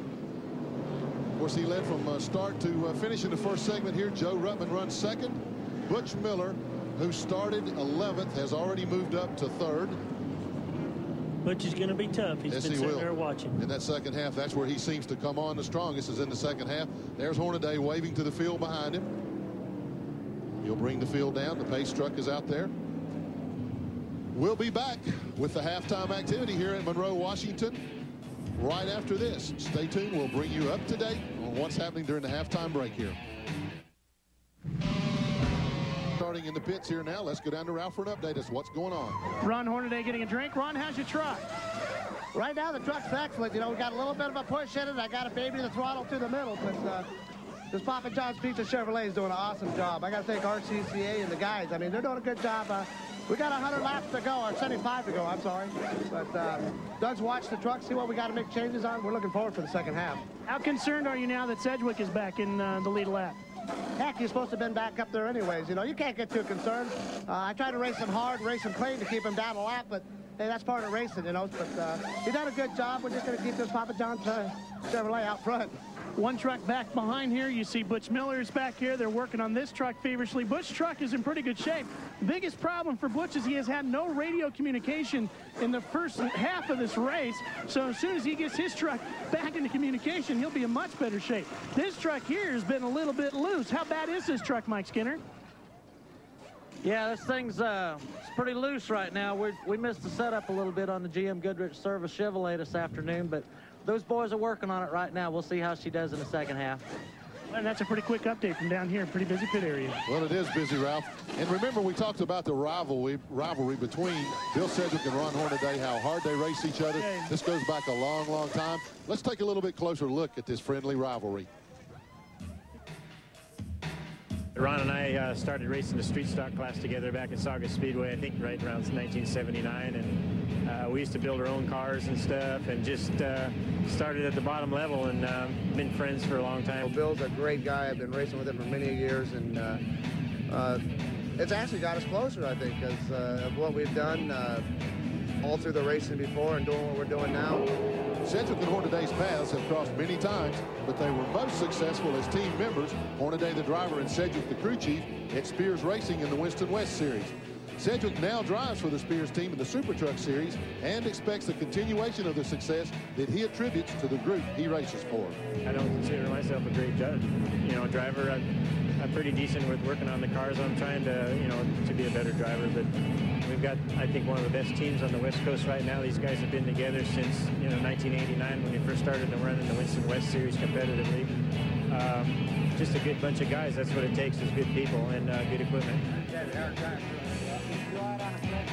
Of course, he led from start to finish in the first segment here. Joe Ruttman runs 2nd. Butch Miller, who started 11th, has already moved up to 3rd. Butch is going to be tough. He's been sitting there watching. In that second half, that's where he seems to come on the strongest, is in the second half. There's Hornaday waving to the field behind him. He'll bring the field down. The pace truck is out there. We'll be back with the halftime activity here at Monroe, Washington, right after this. Stay tuned. We'll bring you up to date on what's happening during the halftime break here. Starting in the pits here now. Let's go down to Ralph for an update as to what's going on. Ron Hornaday getting a drink. Ron, how's your truck? Right now, the truck's excellent. You know, we got a little bit of a push in it. I got a baby the throttle through the middle, but this Papa John's Pizza Chevrolet is doing an awesome job. I got to thank RCCA and the guys. I mean, they're doing a good job. We got 100 laps to go, or 75 to go, I'm sorry. But Doug's watched the truck, see what we got to make changes on. We're looking forward for the second half. How concerned are you now that Sedgwick is back in the lead lap? Heck, you're supposed to have been back up there anyways. You know, you can't get too concerned. I tried to race him hard, race him clean to keep him down a lap, but hey, that's part of racing, you know. But he done a good job. We're just going to keep this Papa John's Chevrolet out front. One truck back behind here. You see Butch Miller's back here. They're working on this truck feverishly. Butch's truck is in pretty good shape. The biggest problem for Butch is he has had no radio communication in the first half of this race. So as soon as he gets his truck back into communication, he'll be in much better shape. This truck here has been a little bit loose. How bad is this truck, Mike Skinner? Yeah, this thing's it's pretty loose right now. We missed the setup a little bit on the GM Goodrich Service Chevrolet this afternoon, but those boys are working on it right now. We'll see how she does in the second half. And that's a pretty quick update from down here. Pretty busy pit area. Well, it is busy, Ralph. And remember, we talked about the rivalry between Bill Sedgwick and Ron Hornaday, how hard they race each other. Okay. This goes back a long, long time. Let's take a little bit closer look at this friendly rivalry. Ron and I started racing the street stock class together back at Saugus Speedway, I think right around 1979, and we used to build our own cars and stuff, and just started at the bottom level, and been friends for a long time. Well, Bill's a great guy. I've been racing with him for many years, and it's actually got us closer, I think, because of what we've done all through the racing before and doing what we're doing now. Sedgwick and Hornaday's paths have crossed many times, but they were most successful as team members, Hornaday the driver and Sedgwick the crew chief, at Spears Racing in the Winston West Series. Sedgwick now drives for the Spears team in the Super Truck Series and expects a continuation of the success that he attributes to the group he races for. I don't consider myself a great driver. I'm pretty decent with working on the cars. I'm trying to be a better driver, but we've got, I think, one of the best teams on the West Coast right now. These guys have been together since 1989 when we first started to run in the Winston West Series competitively. Just a good bunch of guys. That's what it takes, is good people and good equipment.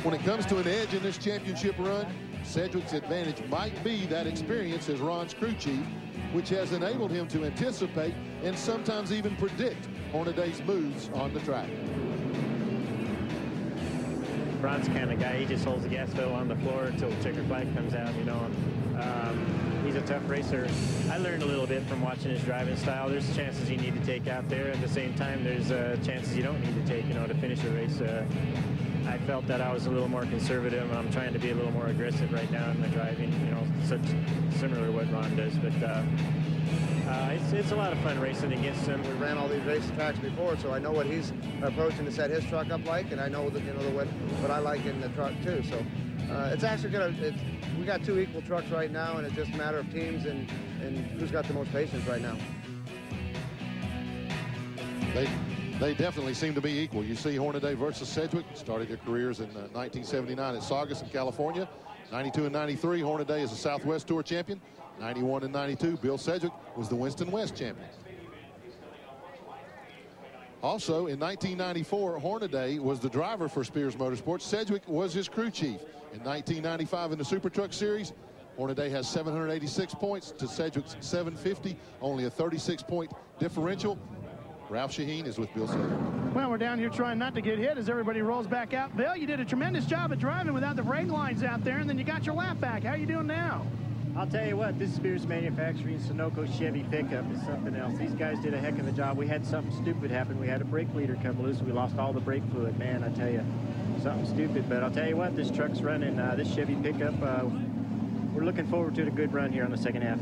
When it comes to an edge in this championship run, Sedgwick's advantage might be that experience as Ron's crew chief, which has enabled him to anticipate and sometimes even predict Hornaday's moves on the track. Ron's the kind of guy, he just holds the gas pedal on the floor until the checker flag comes out, he's a tough racer. I learned a little bit from watching his driving style. There's chances you need to take out there. At the same time, there's chances you don't need to take, to finish a race. I felt that I was a little more conservative, and I'm trying to be a little more aggressive right now in the driving, similar to what Ron does. But it's a lot of fun racing against him. We ran all these race tracks before, so I know what he's approaching to set his truck up like, and I know that, what I like in the truck too. So it's actually we got two equal trucks right now, and it's just a matter of teams and who's got the most patience right now. They definitely seem to be equal. You see Hornaday versus Sedgwick started their careers in 1979 at Saugus in California. 92 and 93, Hornaday is a Southwest Tour champion. 91 and 92, Bill Sedgwick was the Winston West champion. Also, in 1994, Hornaday was the driver for Spears Motorsports. Sedgwick was his crew chief. In 1995 in the Super Truck Series, Hornaday has 786 points to Sedgwick's 750, only a 36-point differential. Ralph Shaheen is with Bill Sedgwick. Well, we're down here trying not to get hit as everybody rolls back out. Bill, you did a tremendous job of driving without the brake lines out there, and then you got your lap back. How are you doing now? I'll tell you what, this Spears Manufacturing Sunoco Chevy pickup is something else. These guys did a heck of a job. We had something stupid happen. We had a brake leader come loose. We lost all the brake fluid. Man, I tell you, something stupid. But I'll tell you what, this truck's running. This Chevy pickup, we're looking forward to a good run here on the second half.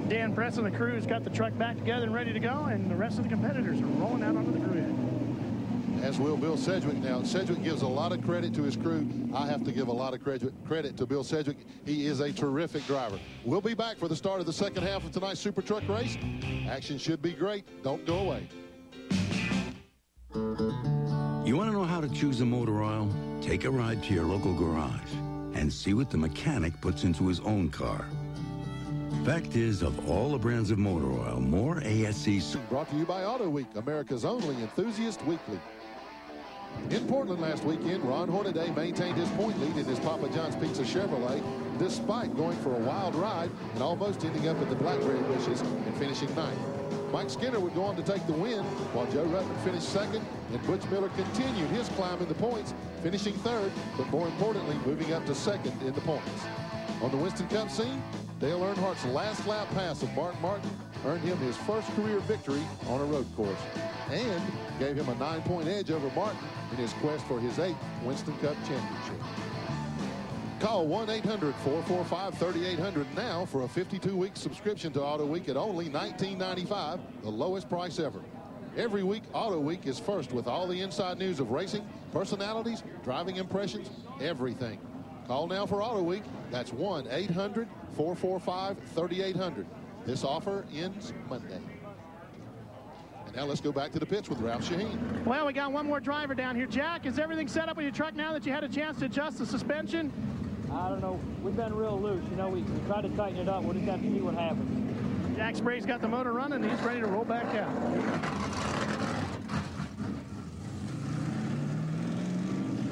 Dan Press and the crew's got the truck back together and ready to go, and the rest of the competitors are rolling out onto the grid. As will Bill Sedgwick. Now, Sedgwick gives a lot of credit to his crew. I have to give a lot of credit to Bill Sedgwick. He is a terrific driver. We'll be back for the start of the second half of tonight's Super Truck race. Action should be great. Don't go away. You want to know how to choose a motor oil? Take a ride to your local garage and see what the mechanic puts into his own car. Fact is, of all the brands of motor oil, more ASC's... Brought to you by Auto Week, America's only enthusiast weekly. In Portland last weekend, Ron Hornaday maintained his point lead in his Papa John's Pizza Chevrolet, despite going for a wild ride and almost ending up at the blackberry bushes and finishing ninth. Mike Skinner would go on to take the win, while Joe Ruttman finished second, and Butch Miller continued his climb in the points, finishing third, but more importantly, moving up to second in the points. On the Winston Cup scene, Dale Earnhardt's last lap pass of Mark Martin earned him his first career victory on a road course and gave him a 9-point edge over Martin in his quest for his 8th Winston Cup championship. Call 1-800-445-3800 now for a 52-week subscription to Auto Week at only $19.95, the lowest price ever. Every week, Auto Week is first with all the inside news of racing, personalities, driving impressions, everything. Call now for Auto Week. That's 1-800-445-3800. This offer ends Monday. And now let's go back to the pits with Ralph Shaheen. Well, we got one more driver down here. Jack, is everything set up with your truck now that you had a chance to adjust the suspension? I don't know. We've been real loose. You know, we tried to tighten it up. We'll just have to see what happens. Jack Spray's got the motor running, and he's ready to roll back out.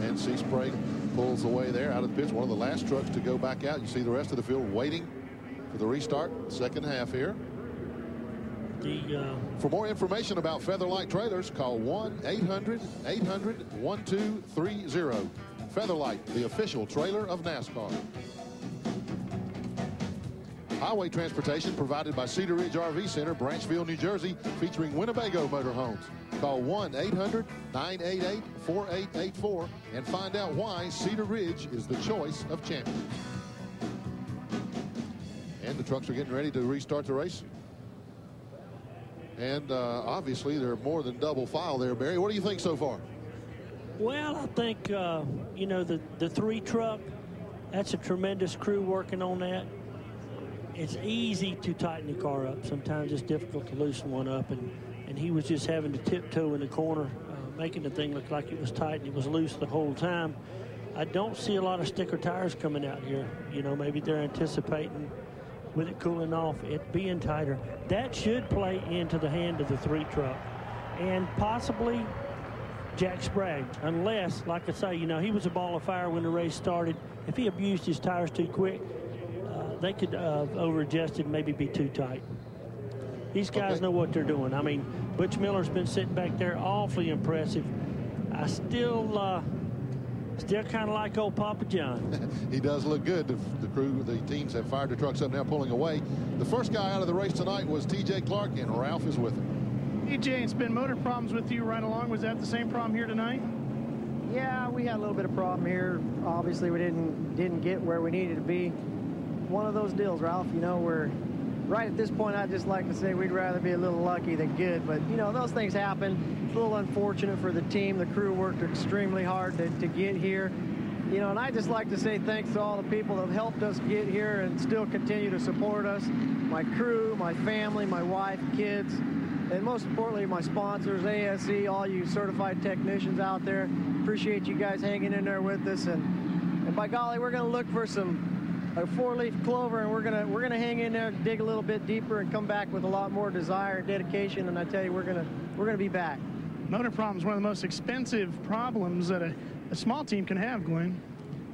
And C. Spray pulls away there out of the pits. One of the last trucks to go back out. You see the rest of the field waiting for the restart. Second half here. For more information about Featherlight trailers, call 1-800-800-1230. Featherlight, the official trailer of NASCAR. Highway transportation provided by Cedar Ridge RV Center, Branchville, New Jersey, featuring Winnebago motorhomes. Call 1-800-988-4884 and find out why Cedar Ridge is the choice of champions. And the trucks are getting ready to restart the race. And obviously they're more than double file there, Barry. What do you think so far? Well, I think, you know, the 3 truck, that's a tremendous crew working on that. It's easy to tighten the car up. Sometimes it's difficult to loosen one up, and he was just having to tiptoe in the corner, making the thing look like it was tight, and it was loose the whole time. I don't see a lot of sticker tires coming out here. You know, maybe they're anticipating with it cooling off, it being tighter. That should play into the hand of the 3 truck, and possibly Jack Sprague, unless, like I say, you know, he was a ball of fire when the race started. If he abused his tires too quick, they could over-adjusted, maybe be too tight. These guys know what they're doing. I mean, Butch Miller's been sitting back there, awfully impressive. I still kind of like old Papa John. He does look good. The teams have fired their trucks up now, pulling away. The first guy out of the race tonight was T.J. Clark, and Ralph is with him. TJ, it's been motor problems with you right along. Was that the same problem here tonight? Yeah, we had a little bit of problem here. Obviously, we didn't get where we needed to be. One of those deals, Ralph. You know, we're right at this point. I'd just like to say we'd rather be a little lucky than good. But, you know, those things happen. It's a little unfortunate for the team. The crew worked extremely hard to get here. You know, and I'd just like to say thanks to all the people that have helped us get here and still continue to support us. My crew, my family, my wife, kids, and most importantly, my sponsors, ASE, all you certified technicians out there. Appreciate you guys hanging in there with us. And by golly, we're going to look for a 4-leaf clover, and we're gonna hang in there, dig a little bit deeper, and come back with a lot more desire and dedication. And I tell you, we're gonna be back. Motor problems, one of the most expensive problems that a small team can have, Glenn.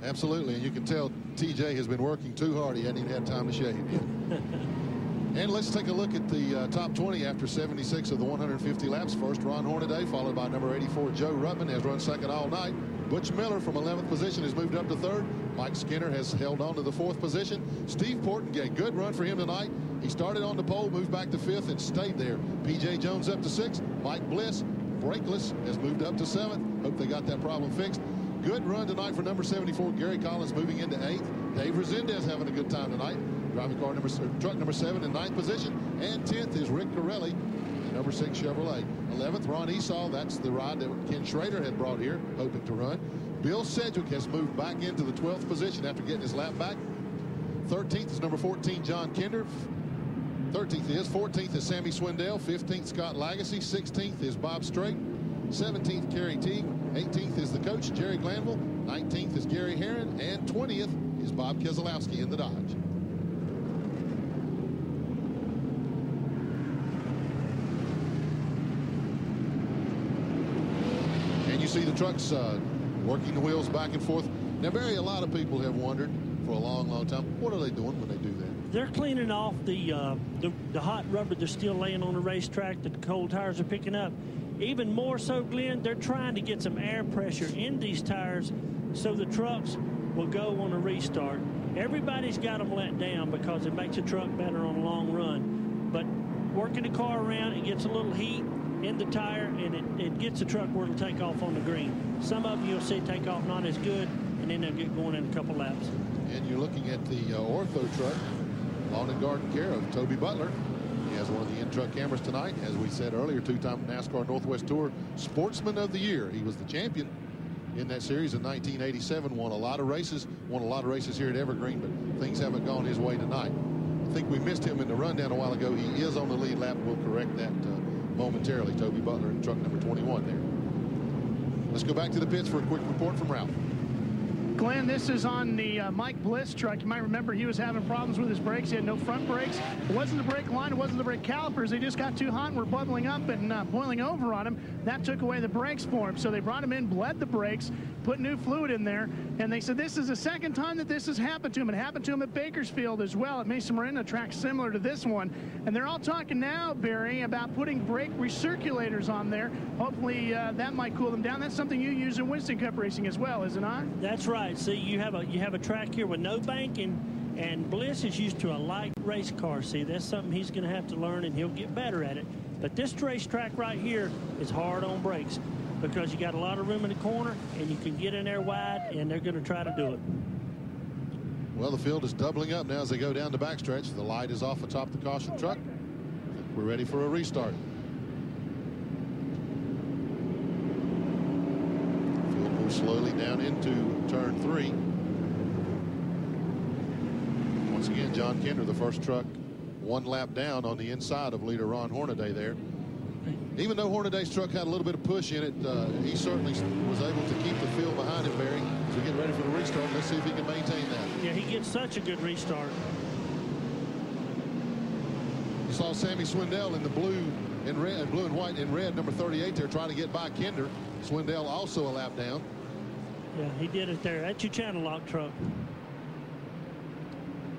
Absolutely, and you can tell TJ has been working too hard. He hadn't even had time to shave yet. And let's take a look at the top 20 after 76 of the 150 laps. First, Ron Hornaday, followed by number 84, Joe Ruttman, has run second all night. Butch Miller from 11th position has moved up to 3rd. Mike Skinner has held on to the 4th position. Steve Porton, a good run for him tonight. He started on the pole, moved back to 5th, and stayed there. P.J. Jones up to 6th. Mike Bliss, brakeless, has moved up to 7th. Hope they got that problem fixed. Good run tonight for number 74, Gary Collins, moving into 8th. Dave Resendez having a good time tonight. Driving truck number 7 in 9th position. And 10th is Rick Corelli, number 6 Chevrolet. 11th, Ron Esau. That's the ride that Ken Schrader had brought here, hoping to run. Bill Sedgwick has moved back into the 12th position after getting his lap back. 13th is number 14, John Kinder. 13th is. 14th is Sammy Swindell. 15th, Scott Lagacy. 16th is Bob Strait. 17th, Kerry Teague. 18th is the coach, Jerry Glanville. 19th is Gary Herron. And 20th is Bob Keselowski in the Dodge. And you see the trucks working the wheels back and forth. Now, Barry, a lot of people have wondered for a long, long time, what are they doing when they do that? They're cleaning off the hot rubber that's still laying on the racetrack that the cold tires are picking up. Even more so, Glenn, they're trying to get some air pressure in these tires so the trucks will go on a restart. Everybody's got them let down because it makes the truck better on a long run. But working the car around, it gets a little heat, in the tire, and it gets the truck where it'll take off on the green. Some of them you'll see take off not as good, and then they'll get going in a couple laps. And you're looking at the Ortho truck, lawn and garden care of Toby Butler. He has one of the in-truck cameras tonight. As we said earlier, two-time NASCAR Northwest Tour Sportsman of the Year. He was the champion in that series in 1987, won a lot of races here at Evergreen, but things haven't gone his way tonight. I think we missed him in the rundown a while ago. He is on the lead lap. We'll correct that momentarily. Toby Butler in truck number 21 there. Let's go back to the pits for a quick report from Ralph. Glenn, this is on the Mike Bliss truck. You might remember he was having problems with his brakes. He had no front brakes. It wasn't the brake line. It wasn't the brake calipers. They just got too hot and were bubbling up and boiling over on him. That took away the brakes for him. So they brought him in, bled the brakes, put new fluid in there, and they said this is the second time that this has happened to him. It happened to him at Bakersfield as well at Mesa Marina, a track similar to this one. And they're all talking now, Barry, about putting brake recirculators on there. Hopefully that might cool them down. That's something you use in Winston Cup racing as well, is it not? That's right. See, you have a track here with no banking, and Bliss is used to a light race car. See, that's something he's going to have to learn, and he'll get better at it. But this racetrack right here is hard on brakes because you got a lot of room in the corner, and you can get in there wide, and they're going to try to do it. Well, the field is doubling up now as they go down the backstretch. The light is off atop the caution truck. We're ready for a restart. Field moves slowly down into turn 3. Once again, John Kinder, the first truck, one lap down on the inside of leader Ron Hornaday there. Even though Hornaday's truck had a little bit of push in it, he certainly was able to keep the field behind him, Barry. As we get ready for the restart, let's see if he can maintain that. Yeah, he gets such a good restart. You saw Sammy Swindell in the blue and white and red, number 38 there, trying to get by Kinder. Swindell also a lap down. Yeah, he did it there. That's your channel lock truck.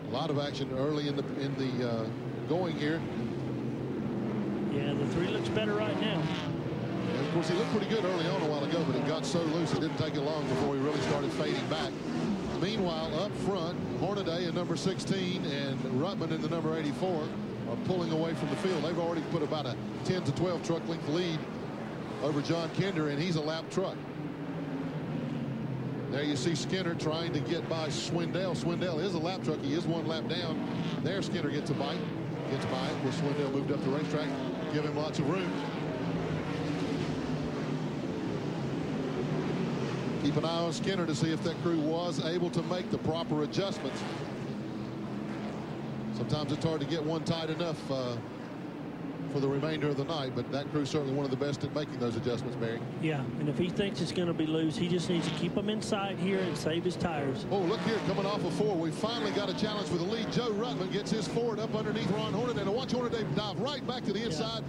A lot of action early in the going here. Yeah, the 3 looks better right now. And of course, he looked pretty good early on a while ago, but it got so loose it didn't take it long before he really started fading back. Meanwhile, up front, Hornaday in number 16 and Ruttman in the number 84 are pulling away from the field. They've already put about a 10 to 12 truck length lead over John Kinder, and he's a lap truck. There you see Skinner trying to get by Swindell. Swindell is a lap truck. He is one lap down. There Skinner gets a bite. Gets by it. Where Swindell moved up the racetrack. Give him lots of room. Keep an eye on Skinner to see if that crew was able to make the proper adjustments. Sometimes it's hard to get one tight enough for the remainder of the night, but that crew's certainly one of the best at making those adjustments, Barry. Yeah, and if he thinks it's going to be loose, he just needs to keep them inside here and save his tires. Oh, look here, coming off of 4. We finally got a challenge for the lead. Joe Ruttman gets his Ford up underneath Ron Hornaday. And watch Hornaday dive right back to the inside,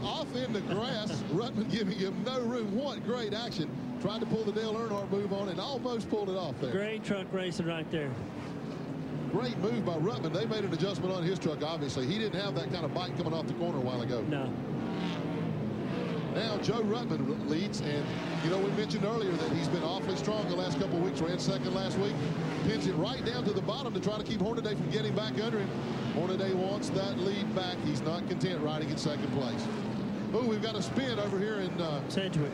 off in the grass. Ruttman giving him no room. What great action. Tried to pull the Dale Earnhardt move on and almost pulled it off there. Great truck racing right there. Great move by Ruttman. They made an adjustment on his truck, obviously. He didn't have that kind of bite coming off the corner a while ago. No. Now Joe Ruttman leads, and you know, we mentioned earlier that he's been awfully strong the last couple of weeks. Ran second last week. Pins it right down to the bottom to try to keep Hornaday from getting back under him. Hornaday wants that lead back. He's not content riding in second place. Oh, we've got a spin over here in Sedgwick.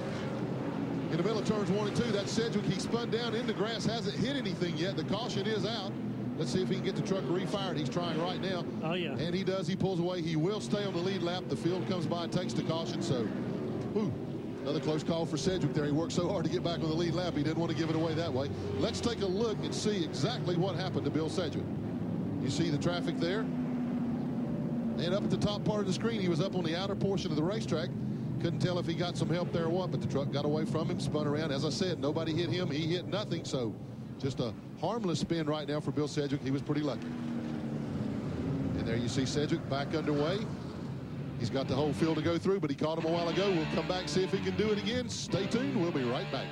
In the middle of turns 1 and 2. That's Sedgwick. He spun down in the grass. Hasn't hit anything yet. The caution is out. Let's see if he can get the truck refired. He's trying right now. Oh, yeah. And he does. He pulls away. He will stay on the lead lap. The field comes by and takes the caution. So, whew, another close call for Sedgwick there. He worked so hard to get back on the lead lap. He didn't want to give it away that way. Let's take a look and see exactly what happened to Bill Sedgwick. You see the traffic there? And up at the top part of the screen, he was up on the outer portion of the racetrack. Couldn't tell if he got some help there or what, but the truck got away from him, spun around. As I said, nobody hit him. He hit nothing. So, just a harmless spin right now for Bill Sedgwick. He was pretty lucky. And there you see Sedgwick back underway. He's got the whole field to go through, but he caught him a while ago. We'll come back and see if he can do it again. Stay tuned. We'll be right back.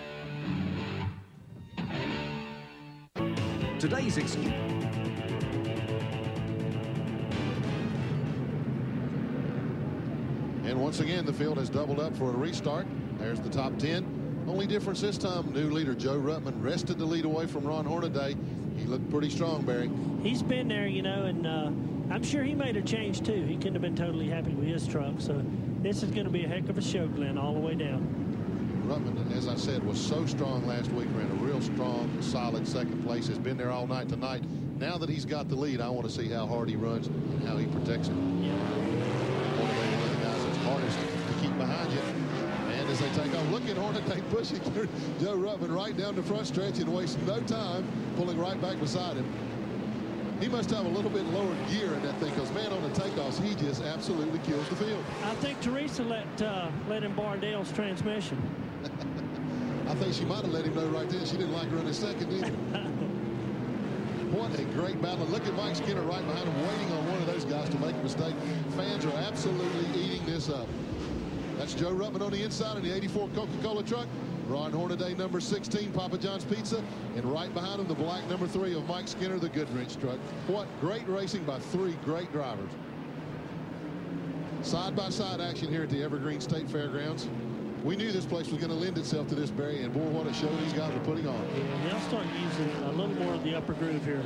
Today's excuse. And once again, the field has doubled up for a restart. There's the top 10. Only difference this time, new leader Joe Ruttman wrested the lead away from Ron Hornaday. He looked pretty strong, Barry. He's been there, you know, and I'm sure he made a change too. He couldn't have been totally happy with his truck. So This is going to be a heck of a show, Glenn, all the way down. Ruttman, as I said, was so strong last week. Ran a real strong, solid second place. Has been there all night tonight. Now that he's got the lead, I want to see how hard he runs and how he protects it. Yeah. One of the guys that's hardest to keep behind you. And as they take off, look at Hornaday pushing Joe Ruttman right down the front stretch and wasting no time, pulling right back beside him. He must have a little bit lower gear in that thing, because, man, on the takeoffs, he just absolutely kills the field. I think Teresa let him borrow Dale's transmission. I think she might have let him know right then she didn't like running second either. What a great battle. Look at Mike Skinner right behind him, waiting on one of those guys to make a mistake. Fans are absolutely eating this up. That's Joe Ruttman on the inside in the 84 Coca-Cola truck. Ron Hornaday, number 16, Papa John's Pizza. And right behind him, the black number 3 of Mike Skinner, the Goodwrench truck. What great racing by 3 great drivers. Side-by-side action here at the Evergreen State Fairgrounds. We knew this place was going to lend itself to this, Barry, and boy, what a show these guys are putting on. Yeah, they'll start using a little more of the upper groove here.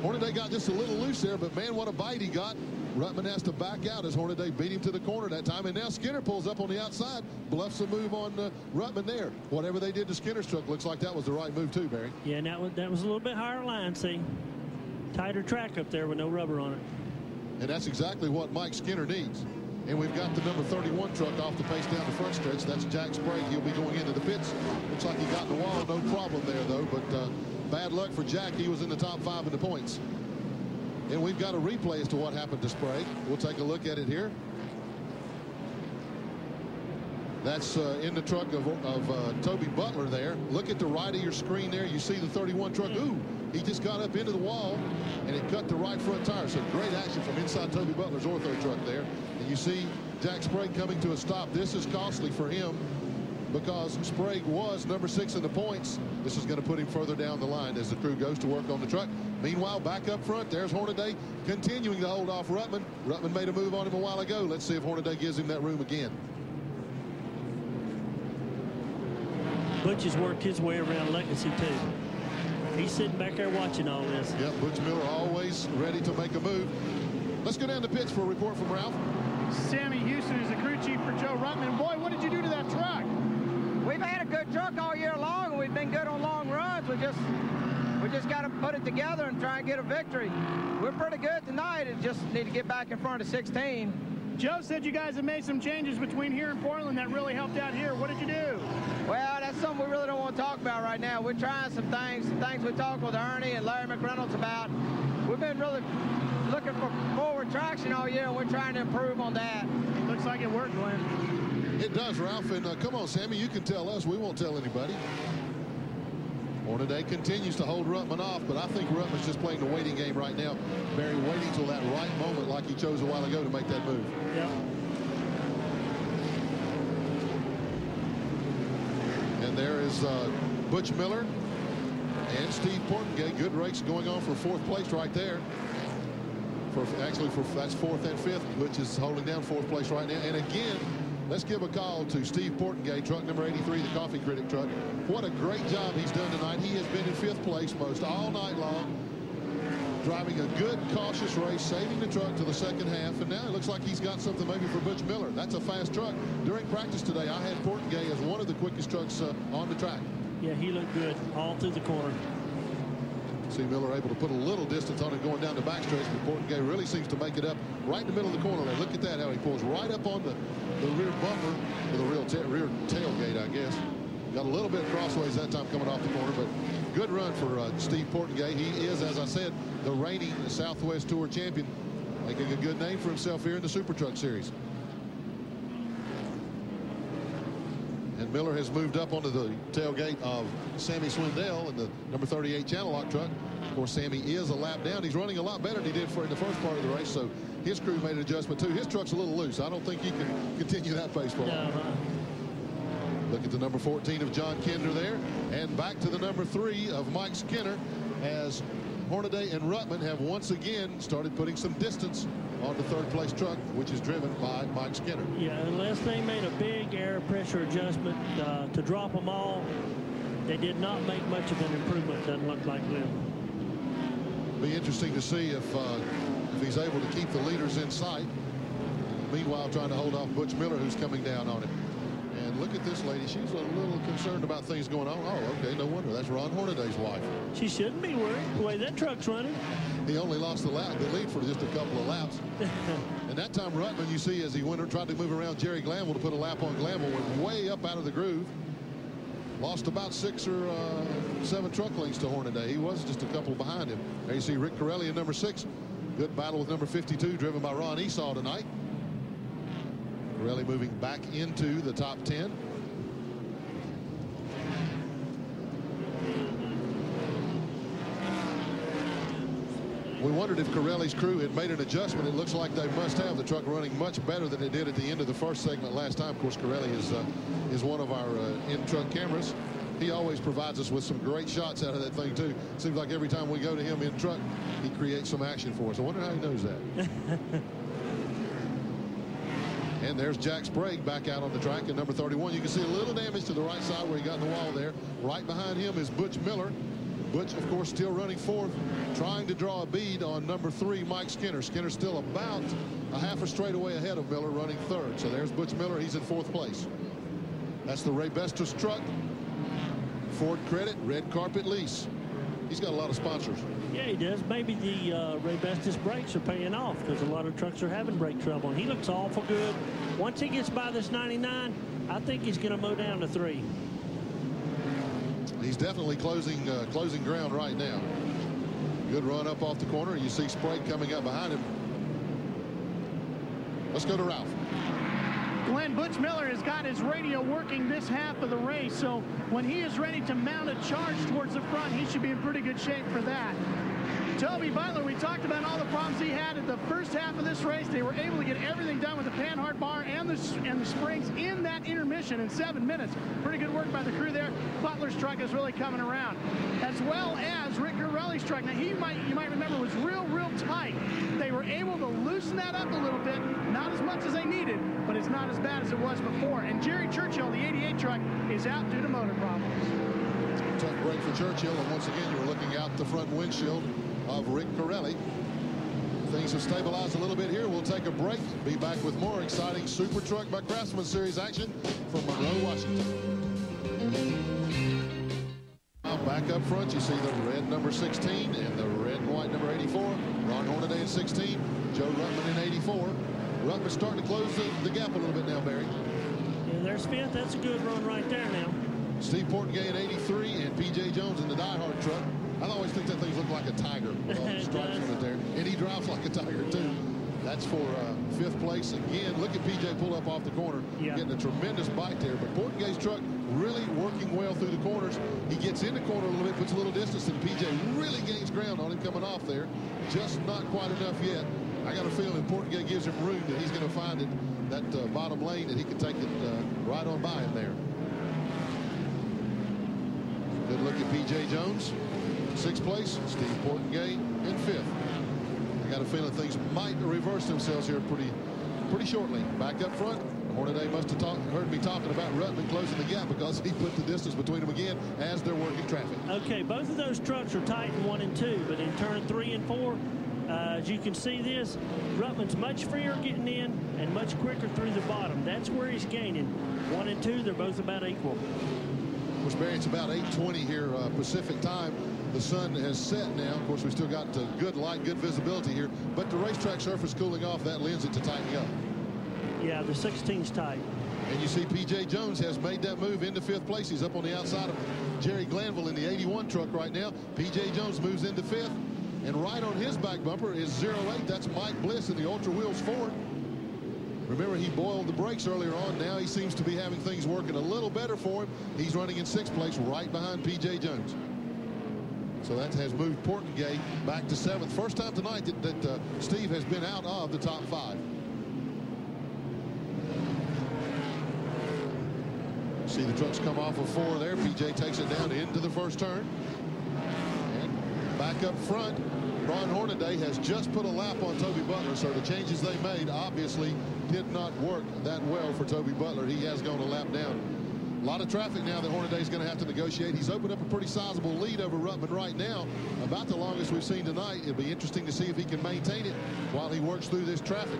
Hornaday got just a little loose there, but man, what a bite he got. Ruttman has to back out as Hornaday beat him to the corner that time, and now Skinner pulls up on the outside, bluffs a move on Ruttman there. Whatever they did to Skinner's truck, looks like that was the right move too, Barry. Yeah, and that was a little bit higher line, see. Tighter track up there with no rubber on it. And that's exactly what Mike Skinner needs. And we've got the number 31 truck off the pace down the front stretch. That's Jack Sprague. He'll be going into the pits. Looks like he got in the wall. No problem there, though. But bad luck for Jack. He was in the top 5 in the points. And we've got a replay as to what happened to Sprague. We'll take a look at it here. That's in the truck of Toby Butler there. Look at the right of your screen there. You see the 31 truck. Ooh, he just got up into the wall, and it cut the right front tire. So great action from inside Toby Butler's ortho truck there. And you see Jack Sprague coming to a stop. This is costly for him because Sprague was number 6 in the points. This is going to put him further down the line as the crew goes to work on the truck. Meanwhile, back up front, there's Hornaday continuing to hold off Ruttman. Ruttman made a move on him a while ago. Let's see if Hornaday gives him that room again. Butch has worked his way around Legacy, too. He's sitting back there watching all this. Yep, Butch Miller always ready to make a move. Let's go down to pits for a report from Ralph. Sammy Houston is the crew chief for Joe Ruttman. Boy, what did you do to that truck? We've had a good truck all year long, and we've been good on long runs. We just got to put it together and try and get a victory. We're pretty good tonight, and just need to get back in front of 16. Joe said you guys have made some changes between here and Portland that really helped out here. What did you do? Well, that's something we really don't want to talk about right now. We're trying some things we talked with Ernie and Larry McReynolds about. We've been really looking for forward traction all year, and we're trying to improve on that. Looks like it worked, Glenn. It does, Ralph. And come on, Sammy, you can tell us. We won't tell anybody. Hornaday continues to hold Ruttman off, but I think Ruttman's just playing the waiting game right now. Barry waiting till that right moment like he chose a while ago to make that move. Yep. And there is Butch Miller and Steve Portengate. Good race going on for 4th place right there. That's 4th and 5th. Butch is holding down 4th place right now. And again, let's give a call to Steve Portengate, truck number 83, the Coffee Critic truck. What a great job he's done tonight. He has been in 5th place most all night long, driving a good, cautious race, saving the truck to the second half. And now it looks like he's got something maybe for Butch Miller. That's a fast truck. During practice today, I had Portengate as one of the quickest trucks on the track. Yeah, he looked good all through the corner. See Miller able to put a little distance on it going down the backstretch, but Portengate really seems to make it up right in the middle of the corner there. Look at that, how he pulls right up on the rear bumper, or the rear tailgate, I guess. Got a little bit crossways that time coming off the corner, but good run for Steve Portengate. He is, as I said, the reigning Southwest Tour champion, making a good name for himself here in the Super Truck Series. And Miller has moved up onto the tailgate of Sammy Swindell in the number 38 Channel Lock truck. Of course, Sammy is a lap down. He's running a lot better than he did in the first part of the race, so his crew made an adjustment too. His truck's a little loose. I don't think he can continue that pace for long. Look at the number 14 of John Kinder there, and back to the number 3 of Mike Skinner as Hornaday and Ruttman have once again started putting some distance on the 3rd place truck, which is driven by Mike Skinner. Yeah, unless they made a big air pressure adjustment to drop them all, they did not make much of an improvement, doesn't look like them. Be interesting to see if he's able to keep the leaders in sight. meanwhile trying to hold off Butch Miller, who's coming down on him. And look at this lady. She's a little concerned about things going on. Oh, okay, no wonder. That's Ron Hornaday's wife. She shouldn't be worried the way that truck's running. He only lost the lead for just a couple of laps. And that time Ruttman, you see, as he went and tried to move around Jerry Glanville to put a lap on Glanville, went way up out of the groove. Lost about 6 or 7 truck lengths to Hornaday. He was just a couple behind him. There you see Rick Corelli in number 6. Good battle with number 52, driven by Ron Esau tonight. Corelli moving back into the top 10. We wondered if Corelli's crew had made an adjustment. It looks like they must have. The truck running much better than it did at the end of the first segment last time. Of course, Corelli is one of our in-truck cameras. He always provides us with some great shots out of that thing, too. Seems like every time we go to him in truck, he creates some action for us. I wonder how he knows that. And there's Jack Sprague back out on the track in number 31. You can see a little damage to the right side where he got in the wall there. Right behind him is Butch Miller. Butch, of course, still running fourth, trying to draw a bead on number 3, Mike Skinner. Skinner still about a half a straightaway ahead of Miller, running third. So there's Butch Miller. He's in 4th place. That's the Ray Bestis truck. Ford Credit, Red Carpet Lease. He's got a lot of sponsors. Yeah, he does. Maybe the Ray Bestis brakes are paying off because a lot of trucks are having brake trouble. And he looks awful good. Once he gets by this 99, I think he's going to mow down to 3. He's definitely closing ground right now. Good run up off the corner. You see Sprague coming up behind him. Let's go to Ralph. Glenn, Butch Miller has got his radio working this half of the race, so when he is ready to mount a charge towards the front, he should be in pretty good shape for that. Toby Butler, we talked about all the problems he had at the first half of this race. They were able to get everything done with the Panhard bar and the springs in that intermission in 7 minutes. Pretty good work by the crew there. Butler's truck is really coming around, as well as Rick Corelli's truck. Now, you might remember, was real tight. They were able to loosen that up a little bit, not as much as they needed, but it's not as bad as it was before. And Jerry Churchill, the 88 truck, is out due to motor problems. Tough break for Churchill, and once again, you were looking out the front windshield of Rick Corelli. Things have stabilized a little bit here. We'll take a break. Be back with more exciting Super Truck by Craftsman Series action from Monroe, Washington. Now back up front, you see the red number 16 and the red and white number 84. Ron Hornaday in 16, Joe Ruttman in 84. Ruttman's starting to close the gap a little bit now, Barry. Yeah, there's 5th. That's a good run right there now. Steve Portengay in 83 and P.J. Jones in the Die Hard truck. I always think that thing looks like a tiger with all the stripes on it there. And he drives like a tiger, too. That's for 5th place. Again, look at P.J. pull up off the corner, getting a tremendous bite there. But Portengay's truck really working well through the corners. He gets in the corner a little bit, puts a little distance, and P.J. really gains ground on him coming off there. Just not quite enough yet. I got a feeling Portengay gives him room that he's going to find it, that bottom lane, and he can take it right on by him there. Good look at P.J. Jones. 6th place, Steve Portengay in 5th. I got a feeling things might reverse themselves here pretty shortly. Back up front, Hornaday must have heard me talking about Ruttman closing the gap because he put the distance between them again as they're working traffic. Okay, both of those trucks are tight in 1 and 2, but in turn 3 and 4, as you can see this, Ruttman's much freer getting in and much quicker through the bottom. That's where he's gaining. 1 and 2, they're both about equal. Of course, Barry, it's about 8:20 here Pacific time. The sun has set now. Of course, we still got good light, good visibility here, but the racetrack surface cooling off, that lends it to tightening up. Yeah, the 16's tight. And you see P.J. Jones has made that move into 5th place. He's up on the outside of Jerry Glanville in the 81 truck right now. P.J. Jones moves into 5th, and right on his back bumper is 08. That's Mike Bliss in the Ultra Wheels Ford. Remember, he boiled the brakes earlier on. Now he seems to be having things working a little better for him. He's running in 6th place right behind P.J. Jones. So that has moved Portengay back to 7th. First time tonight that Steve has been out of the top 5. See the trucks come off of 4 there. PJ takes it down into the first turn. And back up front, Ron Hornaday has just put a lap on Toby Butler, so the changes they made obviously did not work that well for Toby Butler. He has gone a lap down. A lot of traffic now that Hornaday's going to have to negotiate. He's opened up a pretty sizable lead over Ruttman right now, about the longest we've seen tonight. It'll be interesting to see if he can maintain it while he works through this traffic.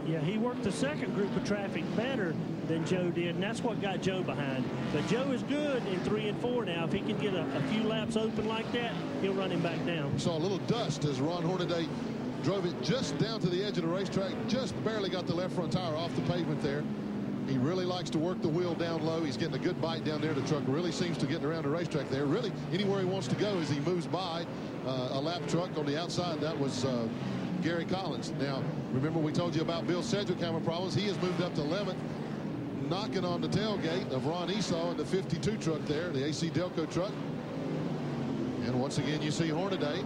Yeah, he worked the second group of traffic better than Joe did, and that's what got Joe behind. But Joe is good in 3 and 4 now. If he can get a few laps open like that, he'll run him back down. We saw a little dust as Ron Hornaday drove it just down to the edge of the racetrack, just barely got the left front tire off the pavement there. He really likes to work the wheel down low. He's getting a good bite down there. The truck really seems to get around the racetrack there. Really, anywhere he wants to go as he moves by a lap truck on the outside. That was Gary Collins. Now, remember we told you about Bill Sedgwick having problems. He has moved up to 11th, knocking on the tailgate of Ron Esau in the 52 truck there, the AC Delco truck. And once again, you see Hornaday.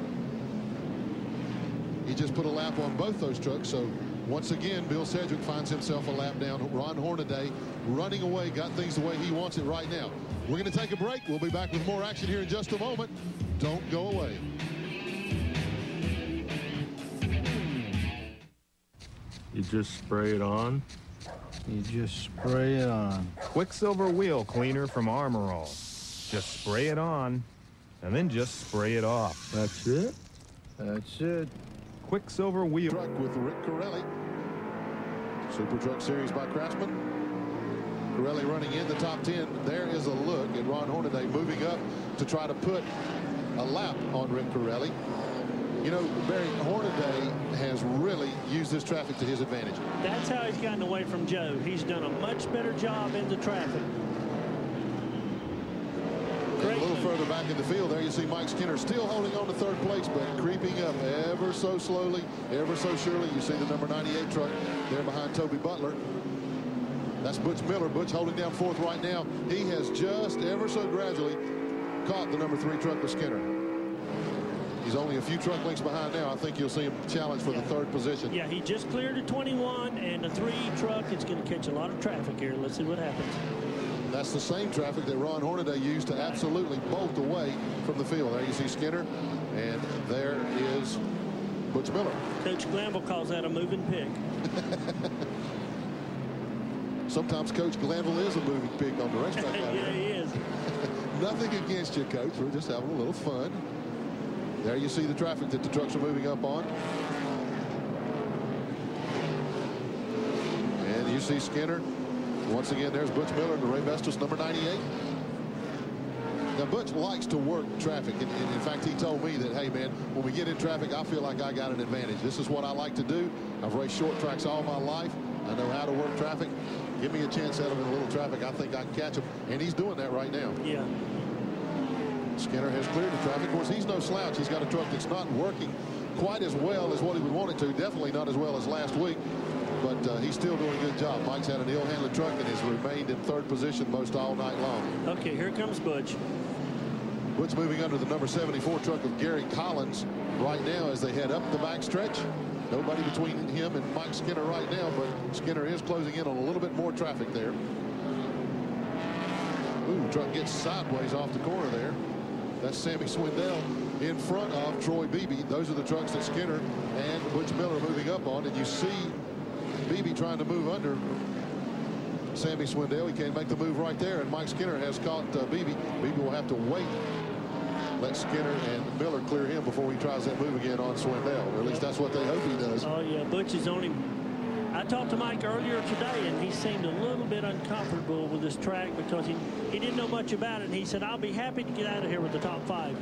He just put a lap on both those trucks. So once again, Bill Sedgwick finds himself a lap down. Ron Hornaday running away, got things the way he wants it right now. We're going to take a break. We'll be back with more action here in just a moment. Don't go away. You just spray it on. You just spray it on. Quicksilver wheel cleaner from Armor All. Just spray it on, and then just spray it off. That's it? That's it. Quicksilver wheel. Truck with Rick Corelli. Super Truck Series by Craftsman. Corelli running in the top 10. There is a look at Ron Hornaday moving up to try to put a lap on Rick Corelli. You know, Barry, Hornaday has really used this traffic to his advantage. That's how he's gotten away from Joe. He's done a much better job in the traffic. A little further back in the field there, you see Mike Skinner still holding on to third place, but creeping up ever so slowly, ever so surely. You see the number 98 truck there behind Toby Butler. That's Butch Miller. Butch holding down fourth right now. He has just ever so gradually caught the number 3 truck with Skinner. He's only a few truck lengths behind now. I think you'll see him challenge for the third position. Yeah, he just cleared the 21, and the 3 truck is going to catch a lot of traffic here. Let's see what happens. That's the same traffic that Ron Hornaday used to absolutely bolt away from the field. There you see Skinner, and there is Butch Miller. Coach Glanville calls that a moving pig. Sometimes Coach Glanville is a moving pig on the racetrack. Yeah, he is. Nothing against you, Coach. We're just having a little fun. There you see the traffic that the trucks are moving up on. And you see Skinner. Once again, there's Butch Miller and the Ray Vestas number 98. Now, Butch likes to work traffic. And in fact, he told me that, hey, man, when we get in traffic, I feel like I got an advantage. This is what I like to do. I've raced short tracks all my life. I know how to work traffic. Give me a chance out of a little traffic. I think I can catch him. And he's doing that right now. Yeah. Skinner has cleared the traffic. Of course, he's no slouch. He's got a truck that's not working quite as well as what he would want it to. Definitely not as well as last week. But he's still doing a good job. Mike's had an ill-handled truck and has remained in third position most all night long. Okay, here comes Butch. Butch moving under the number 74 truck of Gary Collins right now as they head up the backstretch. Nobody between him and Mike Skinner right now, but Skinner is closing in on a little bit more traffic there. Ooh, truck gets sideways off the corner there. That's Sammy Swindell in front of Troy Beebe. Those are the trucks that Skinner and Butch Miller are moving up on, and you see Beebe trying to move under Sammy Swindell. He can't make the move right there, and Mike Skinner has caught Beebe. Beebe will have to wait. Let Skinner and Miller clear him before he tries that move again on Swindell. Or at least that's what they hope he does. Oh, yeah, Butch is only... I talked to Mike earlier today, and he seemed a little bit uncomfortable with this track because he didn't know much about it. And he said, I'll be happy to get out of here with the top 5.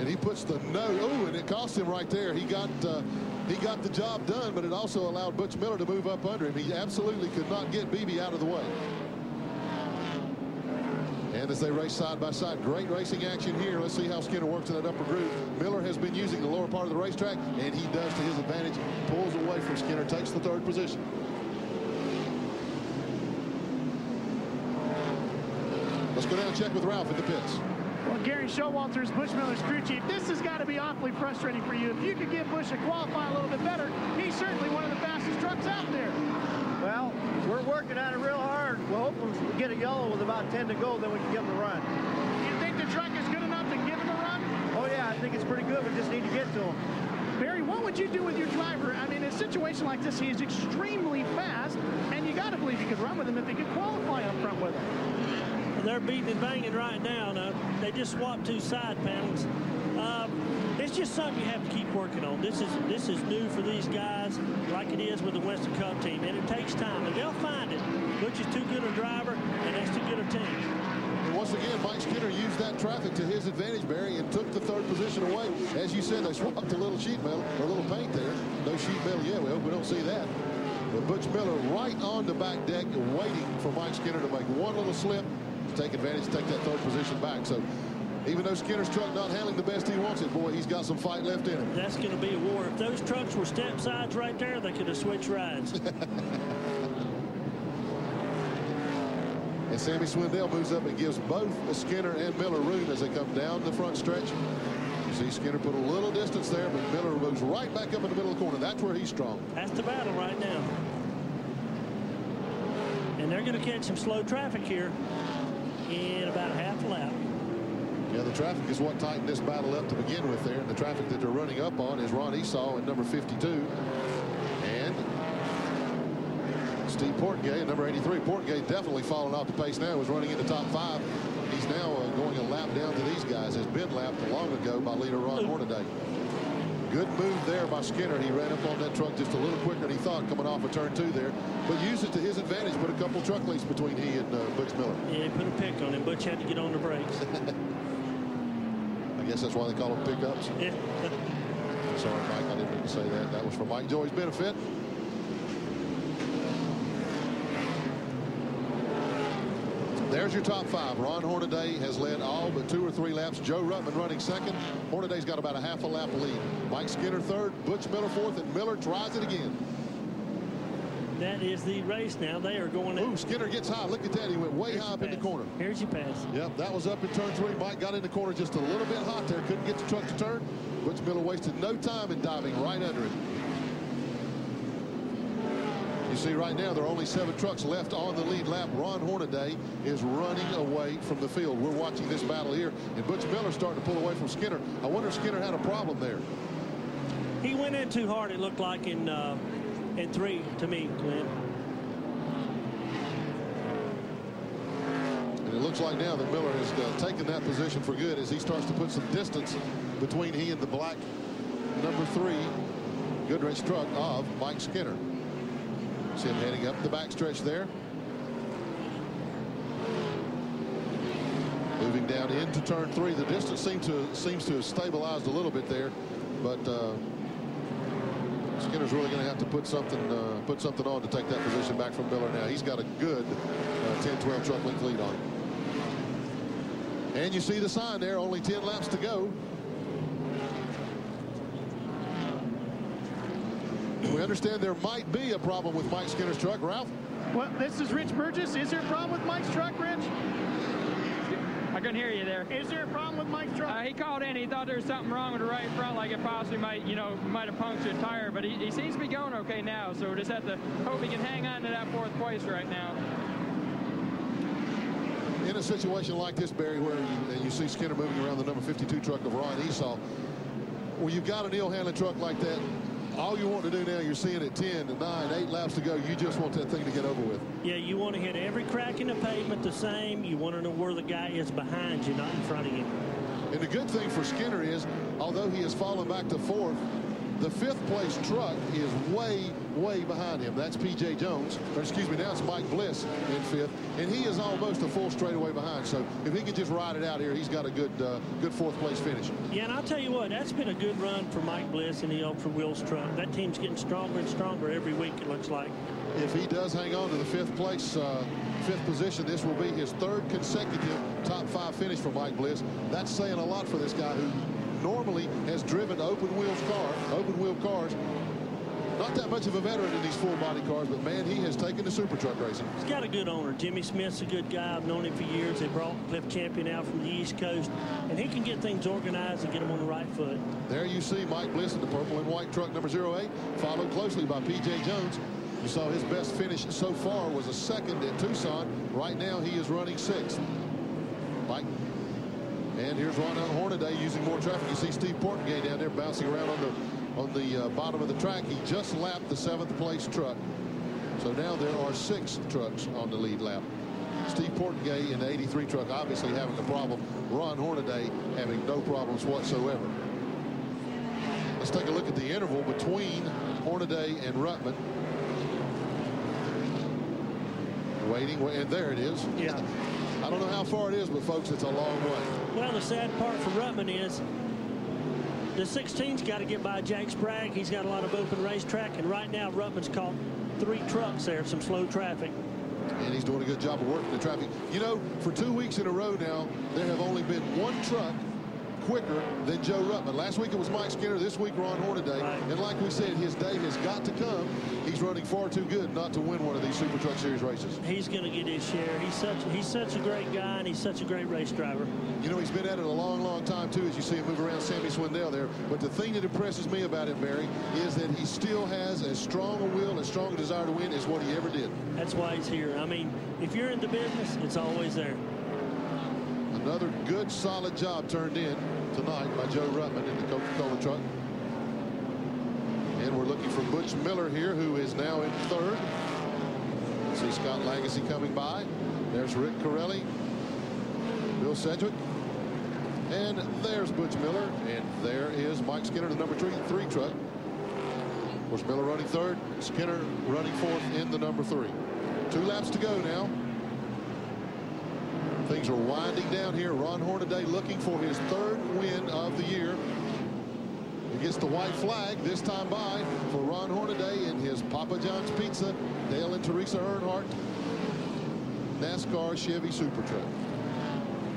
And he puts the nose. Oh, and it cost him right there. He got the job done, but it also allowed Butch Miller to move up under him. He absolutely could not get Beebe out of the way. And as they race side by side, great racing action here. Let's see how Skinner works in that upper groove. Miller has been using the lower part of the racetrack, and he does to his advantage. Pulls away from Skinner, takes the third position. Let's go down and check with Ralph in the pits. Well, Gary Showalter's Butch Miller's crew chief. This has got to be awfully frustrating for you. If you could get Bush to qualify a little bit better, he's certainly one of the fastest trucks out there. Well, we're working at it real hard. We'll hope we get a yellow with about 10 to go, then we can give him a run. Do you think the truck is good enough to give him a run? Oh, yeah, I think it's pretty good. We just need to get to him. Barry, what would you do with your driver? I mean, in a situation like this, he is extremely fast, and you got to believe you could run with him if he could qualify up front with him. Well, they're beating and banging right now. Now they just swapped 2 side panels. It's just something you have to keep working on. This is new for these guys, like it is with the Western Cup team, and it takes time, and they'll find it. Butch is too good a driver, and that's too good a team. And once again, Mike Skinner used that traffic to his advantage, Barry, and took the third position away. As you said, they swapped a little sheet metal, a little paint there. No sheet metal yet. We hope we don't see that. But Butch Miller right on the back deck, waiting for Mike Skinner to make one little slip to take advantage, to take that third position back. So even though Skinner's truck not handling the best he wants it, boy, he's got some fight left in him. That's going to be a war. If those trucks were step sides right there, they could have switched rides. And Sammy Swindell moves up and gives both Skinner and Miller room as they come down the front stretch. You see Skinner put a little distance there, but Miller moves right back up in the middle of the corner. That's where he's strong. That's the battle right now. And they're going to catch some slow traffic here in about half a lap. Yeah, the traffic is what tightened this battle up to begin with there. And the traffic that they're running up on is Ron Esau in number 52. And Steve Portgay, number 83. Portgay definitely falling off the pace now. Was running in the top 5. He's now going a lap down to these guys. Has been lapped long ago by leader Ron Hornaday. Good move there by Skinner. He ran up on that truck just a little quicker than he thought coming off of turn 2 there. But used it to his advantage. Put a couple truck lengths between he and Butch Miller. Yeah, he put a pick on him. Butch had to get on the brakes. I guess that's why they call them pickups. Yeah. Sorry, Mike. I didn't mean to say that. That was for Mike Joy's benefit. There's your top 5. Ron Hornaday has led all but 2 or 3 laps. Joe Ruttman running second. Hornaday's got about a half a lap lead. Mike Skinner third. Butch Miller fourth. And Miller tries it again. That is the race now. They are going in. Ooh, Skinner gets high. Look at that. He went way high up in the corner. Here's your pass. Yep, that was up in turn 3. Mike got in the corner just a little bit hot there. Couldn't get the truck to turn. Butch Miller wasted no time in diving right under it. You see right now there are only 7 trucks left on the lead lap. Ron Hornaday is running away from the field. We're watching this battle here, and Butch Miller starting to pull away from Skinner. I wonder if Skinner had a problem there. He went in too hard, it looked like, in 3 to me, Glenn. And it looks like now that Miller has taken that position for good as he starts to put some distance between he and the black number 3 Goodrich truck of Mike Skinner. See him heading up the backstretch there. Moving down into turn 3. The distance seems to have stabilized a little bit there, but Skinner's really going to have to put something on to take that position back from Miller now. He's got a good 10-12 truck length lead on him. And you see the sign there, only 10 laps to go. We understand there might be a problem with Mike Skinner's truck. Ralph? Well, this is Rich Burgess. Is there a problem with Mike's truck, Rich? I couldn't hear you there. Is there a problem with Mike's truck? He called in. He thought there was something wrong with the right front, like it possibly might have punctured a tire. But he seems to be going okay now. So we just have to hope he can hang on to that 4th place right now. In a situation like this, Barry, where you see Skinner moving around the number 52 truck of Ron Esau, where you've got an ill-handled truck like that, all you want to do now, you're seeing it 10, 9, 8 laps to go. You just want that thing to get over with. Yeah, you want to hit every crack in the pavement the same. You want to know where the guy is behind you, not in front of you. And the good thing for Skinner is, although he has fallen back to 4th, the 5th place truck is way, way behind him. That's P.J. Jones. Or excuse me, now it's Mike Bliss in 5th. And he is almost a full straightaway behind. So if he can just ride it out here, he's got a good 4th place finish. Yeah, and I'll tell you what, that's been a good run for Mike Bliss and the Ultra Wheels truck. That team's getting stronger and stronger every week, it looks like. If he does hang on to the 5th place, 5th position, this will be his 3rd consecutive top 5 finish for Mike Bliss. That's saying a lot for this guy who normally has driven open wheel cars. Not that much of a veteran in these full body cars, but man, he has taken to super truck racing. He's got a good owner. Jimmy Smith's a good guy. I've known him for years. They brought Cliff Champion out from the East Coast, and he can get things organized and get them on the right foot. There you see Mike Bliss in the purple and white truck number 08, followed closely by P.J. Jones. You saw his best finish so far was a 2nd at Tucson. Right now he is running 6th. Mike. And here's Ron Hornaday using more traffic. You see Steve Portgay down there bouncing around on the bottom of the track. He just lapped the 7th place truck. So now there are 6 trucks on the lead lap. Steve Portgay in the 83 truck obviously having a problem. Ron Hornaday having no problems whatsoever. Let's take a look at the interval between Hornaday and Ruttman. Waiting, and there it is. Yeah. I don't know how far it is, but folks, it's a long way. Well, the sad part for Ruttman is the 16's got to get by Jack Sprague. He's got a lot of open racetrack, and right now Ruttman's caught 3 trucks there, some slow traffic. And he's doing a good job of working the traffic. You know, for 2 weeks in a row now, there have only been 1 truck quicker than Joe Ruttman. Last week it was Mike Skinner. This week Ron Hornaday. Right. And like we said, his day has got to come. He's running far too good not to win one of these Super Truck Series races. He's going to get his share. He's such a great guy, and he's such a great race driver. You know, he's been at it a long, long time, too, as you see him move around Sammy Swindell there. But the thing that impresses me about him, Barry, is that he still has as strong a will, as strong a desire to win as what he ever did. That's why he's here. I mean, if you're in the business, it's always there. Another good, solid job turned in tonight by Joe Ruttman in the Coca-Cola truck. And we're looking for Butch Miller here, who is now in 3rd. See Scott Lagacy coming by. There's Rick Corelli, Bill Sedgwick, and there's Butch Miller, and there is Mike Skinner, the number 3 truck. Of course, Miller running 3rd, Skinner running 4th in the number 3. 2 laps to go now. Things are winding down here. Ron Hornaday looking for his 3rd win of the year. He gets the white flag this time by for Ron Hornaday in his Papa John's Pizza, Dale and Teresa Earnhardt NASCAR Chevy Super Truck.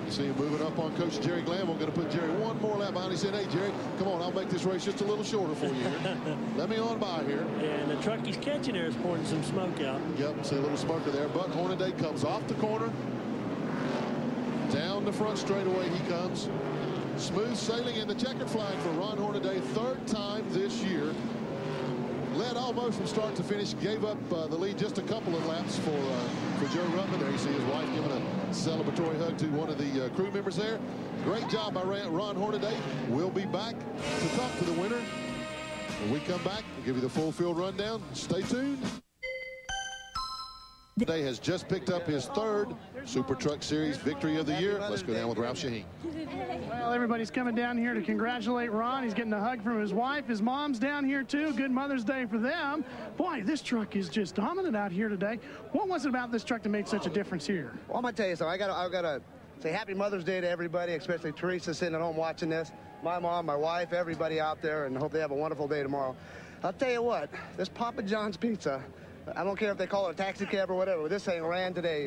You see him moving up on Coach Jerry Glanville. Going to put Jerry 1 more lap behind. He said, hey, Jerry, come on, I'll make this race just a little shorter for you here. Let me on by here. Yeah, and the truck he's catching there is pouring some smoke out. Yep, see a little smoker there. But Hornaday comes off the corner. Down the front straightaway he comes. Smooth sailing in the checkered flag for Ron Hornaday, 3rd time this year. Led almost from start to finish. Gave up the lead just a couple of laps for Joe Ruttman. There you see his wife giving a celebratory hug to one of the crew members there. Great job by Ron Hornaday. We'll be back to talk to the winner. When we come back, we'll give you the full field rundown. Stay tuned. Day has just picked up his 3rd Super Truck Series victory of the year. Let's go down with Ralph Shaheen. Well, everybody's coming down here to congratulate Ron. He's getting a hug from his wife. His mom's down here, too. Good Mother's Day for them. Boy, this truck is just dominant out here today. What was it about this truck that made such a difference here? Well, I'm going to tell you something. I got to say happy Mother's Day to everybody, especially Teresa sitting at home watching this. My mom, my wife, everybody out there, and hope they have a wonderful day tomorrow. I'll tell you what, this Papa John's Pizza, I don't care if they call it a taxi cab or whatever, this thing ran today.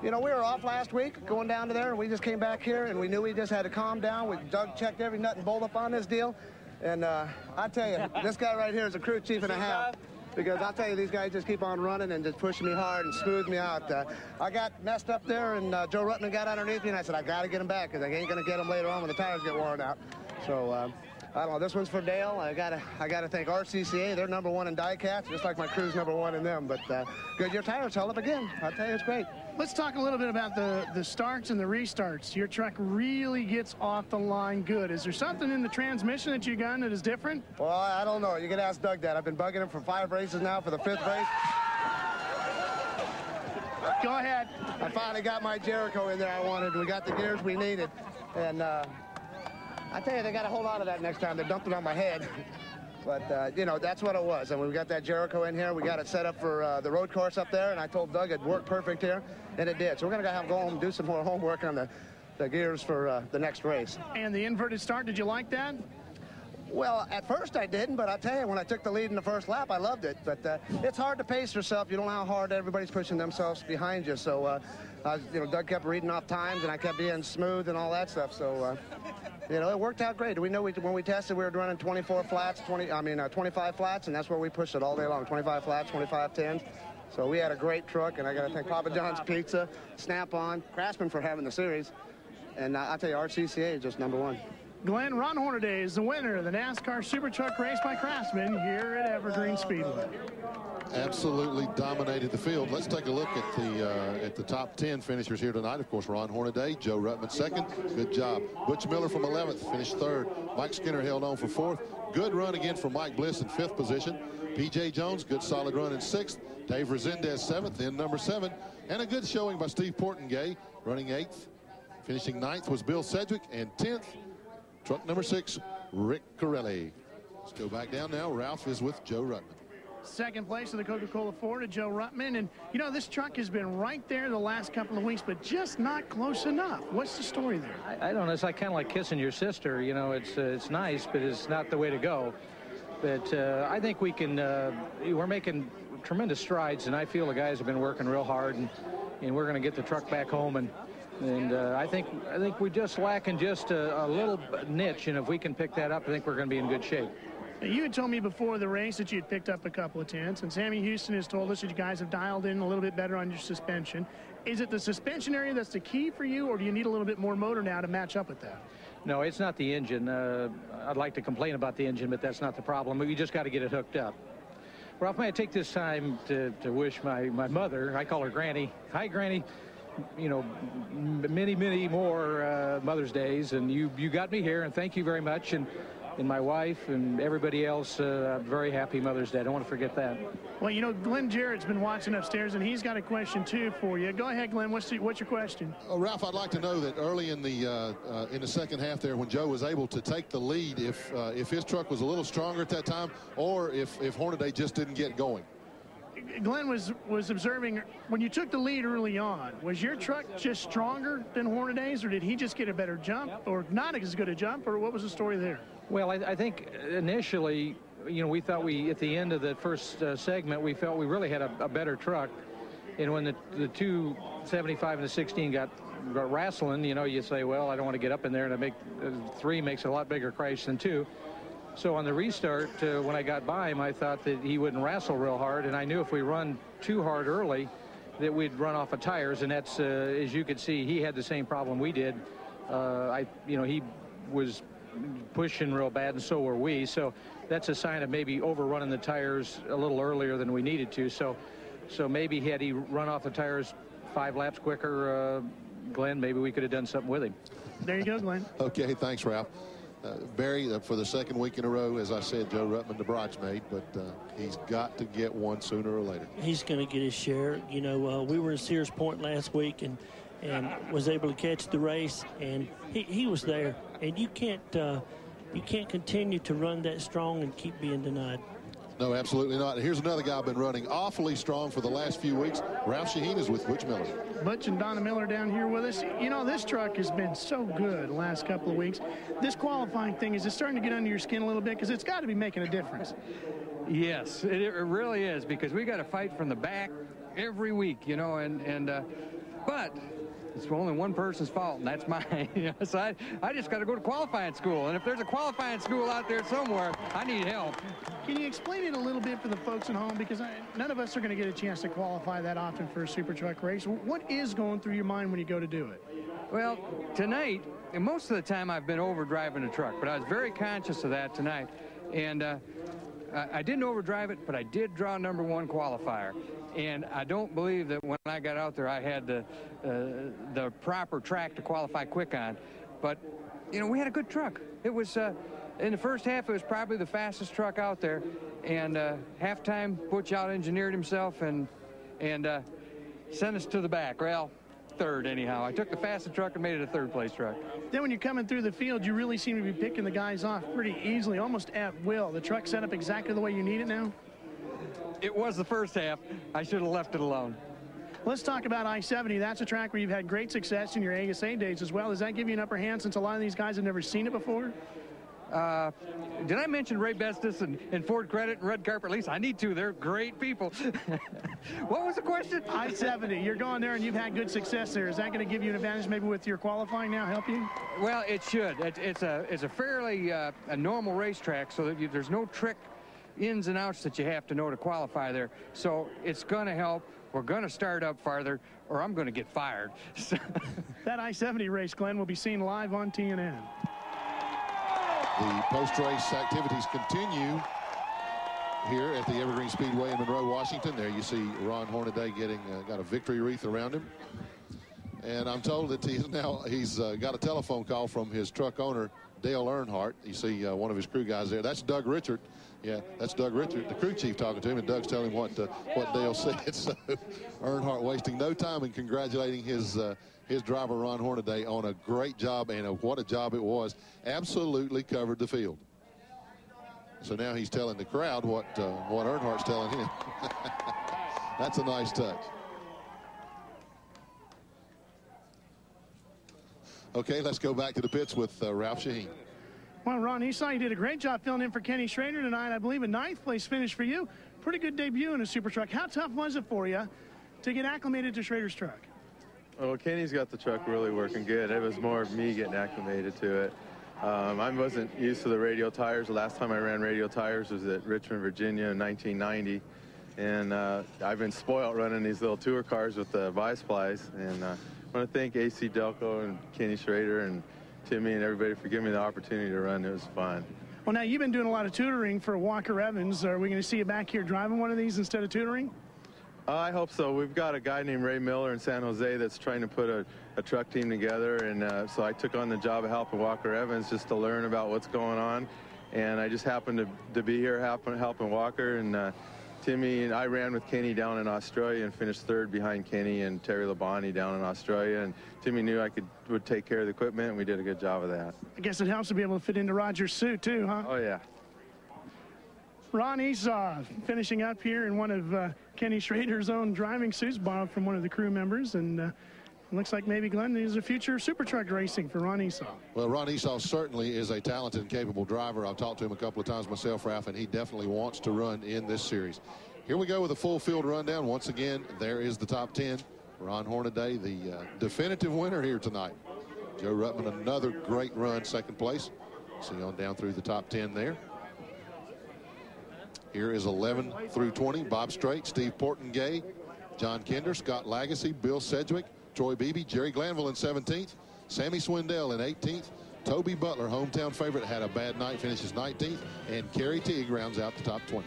You know, we were off last week going down to there, and we just came back here, and we knew we just had to calm down. Doug checked every nut and bolt up on this deal. And I tell you, this guy right here is a crew chief and a half. Because I'll tell you, these guys just keep on running and just pushing me hard and smooth me out. I got messed up there, and Joe Ruttman got underneath me, and I said, I got to get him back, because I ain't going to get him later on when the tires get worn out. So, I don't know, this one's for Dale. I gotta thank RCCA. They're number 1 in die-cats, just like my crew's number 1 in them. But Goodyear tires held up again. I'll tell you, it's great. Let's talk a little bit about the starts and the restarts. Your truck really gets off the line good. Is there something in the transmission that you got that is different? Well, I don't know. You can ask Doug that. I've been bugging him for 5 races now for the 5th race. Go ahead. I finally got my Jericho in there I wanted. We got the gears we needed. And I tell you, they got to hold on to that next time. They dumped it on my head. But, you know, that's what it was. And we got that Jericho in here. We got it set up for the road course up there. And I told Doug it'd work perfect here. And it did. So we're going to go home and do some more homework on the gears for the next race. And the inverted start, did you like that? Well, at first I didn't, but I tell you, when I took the lead in the first lap, I loved it. But it's hard to pace yourself. You don't know how hard everybody's pushing themselves behind you. So, you know, Doug kept reading off times, and I kept being smooth and all that stuff. So, you know, it worked out great. We know when we tested, we were running 25 flats, and that's where we pushed it all day long, 25 flats, 25 tens. So we had a great truck, and I got to thank Papa John's Pizza, Snap-on, Craftsman for having the series. And I'll tell you, RCCA is just number 1. Glenn, Ron Hornaday is the winner of the NASCAR Super Truck race by Craftsman here at Evergreen Speedway. Absolutely dominated the field. Let's take a look at the top 10 finishers here tonight. Of course, Ron Hornaday, Joe Ruttman 2nd. Good job. Butch Miller from 11th finished 3rd. Mike Skinner held on for 4th. Good run again for Mike Bliss in 5th position. P.J. Jones, good solid run in 6th. Dave Resendez 7th in number 7. And a good showing by Steve Portengay running 8th. Finishing 9th was Bill Sedgwick, and 10th, truck number 6, Rick Corelli. Let's go back down now. Ralph is with Joe Ruttman. Second place in the Coca-Cola Florida, Joe Ruttman. And, you know, this truck has been right there the last couple of weeks, but just not close enough. What's the story there? I don't know. It's like kind of like kissing your sister. You know, it's nice, but it's not the way to go. But I think we can, we're making tremendous strides, and I feel the guys have been working real hard, and we're going to get the truck back home. And I think we just lacking just a little niche, and if we can pick that up, I think we're going to be in good shape. You had told me before the race that you had picked up a couple of tenths, and Sammy Houston has told us that you guys have dialed in a little bit better on your suspension. Is it the suspension area that's the key for you, or do you need a little bit more motor now to match up with that? No, it's not the engine. I'd like to complain about the engine, but that's not the problem. We just got to get it hooked up. Ralph, may I take this time to wish my mother, I call her Granny. Hi, Granny. You know, many, many more Mother's Days, and you got me here, and thank you very much. And my wife and everybody else, very happy Mother's Day. I don't want to forget that. Well, you know, Glenn Jarrett's been watching upstairs, and he's got a question, too, for you. Go ahead, Glenn. What's your question? Ralph, I'd like to know that early in the second half there, when Joe was able to take the lead, if his truck was a little stronger at that time, or if Hornaday just didn't get going. Glenn was observing, when you took the lead early on, was your truck just stronger than Hornaday's, or did he just get a better jump, or not as good a jump, or what was the story there? Well, I think initially, you know, we thought at the end of the first segment, we felt we really had a better truck. And when the 275 and the 16 got wrestling, you know, you say, well, I don't want to get up in there, and 3 makes a lot bigger crash than 2. So on the restart, when I got by him, I thought that he wouldn't wrestle real hard, and I knew if we run too hard early that we'd run off of tires, and that's, as you could see, he had the same problem we did. He was pushing real bad, and so were we. So that's a sign of maybe overrunning the tires a little earlier than we needed to. So maybe had he run off the tires 5 laps quicker, Glenn, maybe we could have done something with him. There you go, Glenn. Okay, thanks, Ralph. Barry, for the second week in a row, as I said, Joe Ruttman the bridesmaid, but he's got to get one sooner or later. He's going to get his share. You know, we were in Sears Point last week and was able to catch the race, and he was there. And you can't continue to run that strong and keep being denied. No, absolutely not. And here's another guy been running awfully strong for the last few weeks. Ralph Shaheen is with Butch Miller. Butch and Donna Miller down here with us. You know, this truck has been so good the last couple of weeks. This qualifying thing, is it starting to get under your skin a little bit? Because it's got to be making a difference. Yes, it really is, because we got to fight from the back every week, you know, but it's only one person's fault, and that's mine. So I just got to go to qualifying school, and if there's a qualifying school out there somewhere, I need help. Can you explain it a little bit for the folks at home? Because none of us are going to get a chance to qualify that often for a super truck race. What is going through your mind when you go to do it? Well, tonight, and most of the time I've been overdriving a truck, but I was very conscious of that tonight. And I didn't overdrive it, but I did draw #1 qualifier. And I don't believe that when I got out there I had the proper track to qualify quick on. But, you know, we had a good truck. It was, in the first half, it was probably the fastest truck out there. And halftime, Butch out-engineered himself and sent us to the back. Well, third, anyhow. I took the fastest truck and made it a third-place truck. Then when you're coming through the field, you really seem to be picking the guys off pretty easily, almost at will. The truck set up exactly the way you need it now? It was the first half. I should have left it alone. Let's talk about I-70. That's a track where you've had great success in your ASA days as well. Does that give you an upper hand since a lot of these guys have never seen it before? Did I mention Ray Bestis and Ford Credit and Red Carpet Lease? I need to. They're great people. What was the question? I-70. You're going there and you've had good success there. Is that going to give you an advantage maybe with your qualifying now, help you? Well, it should. It's a fairly a normal racetrack, so that there's no trick ins and outs that you have to know to qualify there. So it's going to help. We're going to start up farther, or I'm going to get fired. That I-70 race, Glenn, will be seen live on TNN. The post-race activities continue here at the Evergreen Speedway in Monroe, Washington. There you see Ron Hornaday got a victory wreath around him. And I'm told that he's got a telephone call from his truck owner, Dale Earnhardt. You see one of his crew guys there. That's Doug Richard. Yeah, that's Doug Richard, the crew chief, talking to him, and Doug's telling him what Dale said. So Earnhardt wasting no time in congratulating his driver, Ron Hornaday, on a great job, and what a job it was. Absolutely covered the field. So now he's telling the crowd what Earnhardt's telling him. That's a nice touch. Okay, let's go back to the pits with Ralph Shaheen. Well, Ron Esau, you did a great job filling in for Kenny Schrader tonight. I believe a 9th place finish for you. Pretty good debut in a super truck. How tough was it for you to get acclimated to Schrader's truck? Well, Kenny's got the truck really working good. It was more of me getting acclimated to it. I wasn't used to the radial tires. The last time I ran radial tires was at Richmond, Virginia in 1990. And I've been spoiled running these little tour cars with the Vice-Plies. And I want to thank AC Delco and Kenny Schrader and Timmy and everybody for giving me the opportunity to run. It was fun. Well, now you've been doing a lot of tutoring for Walker Evans. Are we going to see you back here driving one of these instead of tutoring? I hope so. We've got a guy named Ray Miller in San Jose that's trying to put a truck team together, and so I took on the job of helping Walker Evans just to learn about what's going on, and I just happened to be here helping Walker, and Timmy and I ran with Kenny down in Australia and finished 3rd behind Kenny and Terry Labonte down in Australia, and Timmy knew I would take care of the equipment, and we did a good job of that. I guess it helps to be able to fit into Roger's suit too, huh? Oh yeah. Ron Esau finishing up here in one of Kenny Schrader's own driving suits, borrowed from one of the crew members, and it looks like maybe, Glenn, is a future super truck racing for Ron Esau. Well, Ron Esau certainly is a talented and capable driver. I've talked to him a couple of times myself, Ralph, and he definitely wants to run in this series. Here we go with a full field rundown. Once again, there is the top 10. Ron Hornaday, the definitive winner here tonight. Joe Ruttman, another great run, 2nd place. See on down through the top 10 there. Here is 11 through 20. Bob Strait, Steve Portengay, John Kinder, Scott Lagacy, Bill Sedgwick, Troy Beebe, Jerry Glanville in 17th, Sammy Swindell in 18th, Toby Butler, hometown favorite, had a bad night, finishes 19th, and Kerry Teague rounds out the top 20.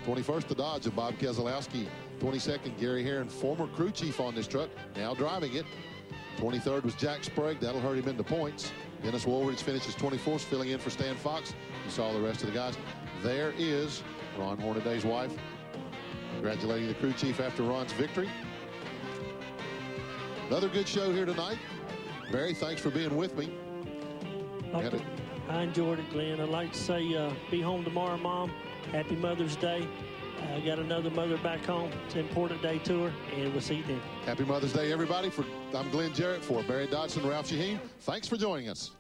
21st, the Dodge of Bob Keselowski. 22nd, Gary Herron, former crew chief on this truck, now driving it. 23rd was Jack Sprague. That'll hurt him into points. Dennis Woolridge finishes 24th, filling in for Stan Fox. You saw the rest of the guys. There is Ron Hornaday's wife, congratulating the crew chief after Ron's victory. Another good show here tonight. Barry, thanks for being with me. I enjoyed it, Glenn. I'd like to say be home tomorrow, Mom. Happy Mother's Day. I got another mother back home. It's an important day to her, and we'll see you then. Happy Mother's Day, everybody. I'm Glenn Jarrett for Barry Dodson, Ralph Shaheen. Thanks for joining us.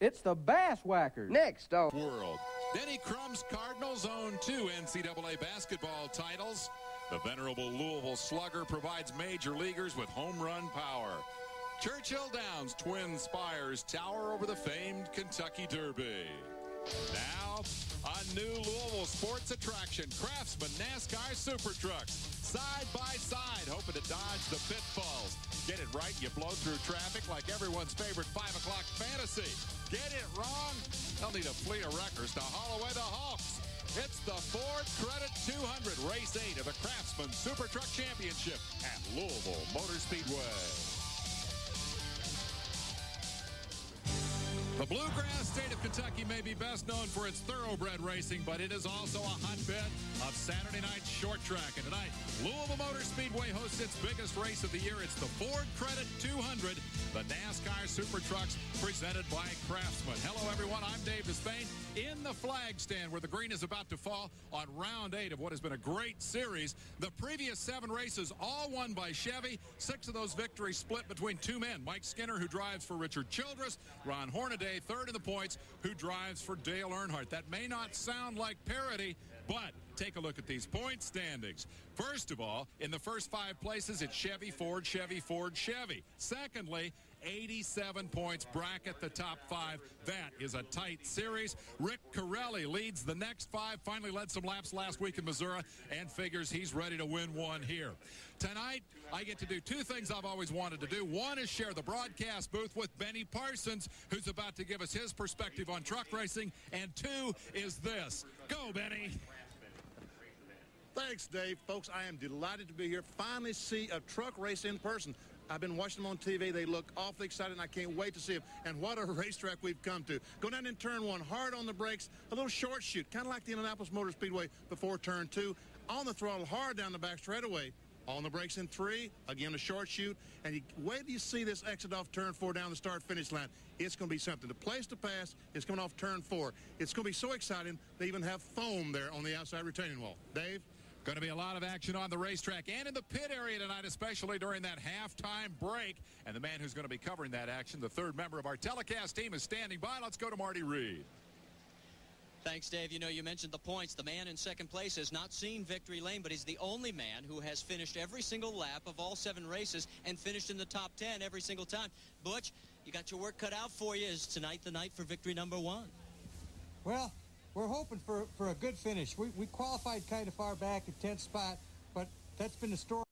It's the Bass Whackers. Next on World. Denny Crum's Cardinals own 2 NCAA basketball titles. The venerable Louisville Slugger provides major leaguers with home run power. Churchill Downs twin spires tower over the famed Kentucky Derby. Now, a new Louisville sports attraction, Craftsman NASCAR Super Trucks. Side by side, hoping to dodge the pitfalls. Get it right, you blow through traffic like everyone's favorite 5 o'clock fantasy. Get it wrong, they'll need a fleet of wreckers to haul away the Hawks. It's the Ford Credit 200, Race 8 of the Craftsman Super Truck Championship at Louisville Motor Speedway. The bluegrass state of Kentucky may be best known for its thoroughbred racing, but it is also a hotbed of Saturday night short track. And tonight, Louisville Motor Speedway hosts its biggest race of the year. It's the Ford Credit 200, the NASCAR Super Trucks presented by Craftsman. Hello, everyone. I'm Dave Despain in the flag stand where the green is about to fall on round 8 of what has been a great series. The previous 7 races all won by Chevy. 6 of those victories split between 2 men. Mike Skinner, who drives for Richard Childress, Ron Hornaday, 3rd in the points, who drives for Dale Earnhardt. That may not sound like parity, but take a look at these point standings. First of all, in the first 5 places, it's Chevy, Ford, Chevy, Ford, Chevy. Secondly, 87 points bracket the top 5. That is a tight series. Rick Corelli leads the next 5, finally led some laps last week in Missouri and figures he's ready to win one here. Tonight, I get to do 2 things I've always wanted to do. One is share the broadcast booth with Benny Parsons, who's about to give us his perspective on truck racing. And 2 is this. Go, Benny. Thanks, Dave. Folks, I am delighted to be here. Finally see a truck race in person. I've been watching them on TV. They look awfully excited, and I can't wait to see them. And what a racetrack we've come to. Go down in turn 1, hard on the brakes, a little short shoot, kind of like the Indianapolis Motor Speedway before turn 2. On the throttle, hard down the back straightaway. On the brakes in 3, again a short chute, and wait till you see this exit off turn 4 down the start-finish line. It's going to be something. The place to pass is coming off turn 4. It's going to be so exciting they even have foam there on the outside retaining wall. Dave? Going to be a lot of action on the racetrack and in the pit area tonight, especially during that halftime break. And the man who's going to be covering that action, the third member of our telecast team, is standing by. Let's go to Marty Reed. Thanks, Dave. You know, you mentioned the points. The man in second place has not seen victory lane, but he's the only man who has finished every single lap of all 7 races and finished in the top 10 every single time. Butch, you got your work cut out for you. Is tonight the night for victory number 1? Well, we're hoping for a good finish. We qualified kind of far back at 10th spot, but that's been the story.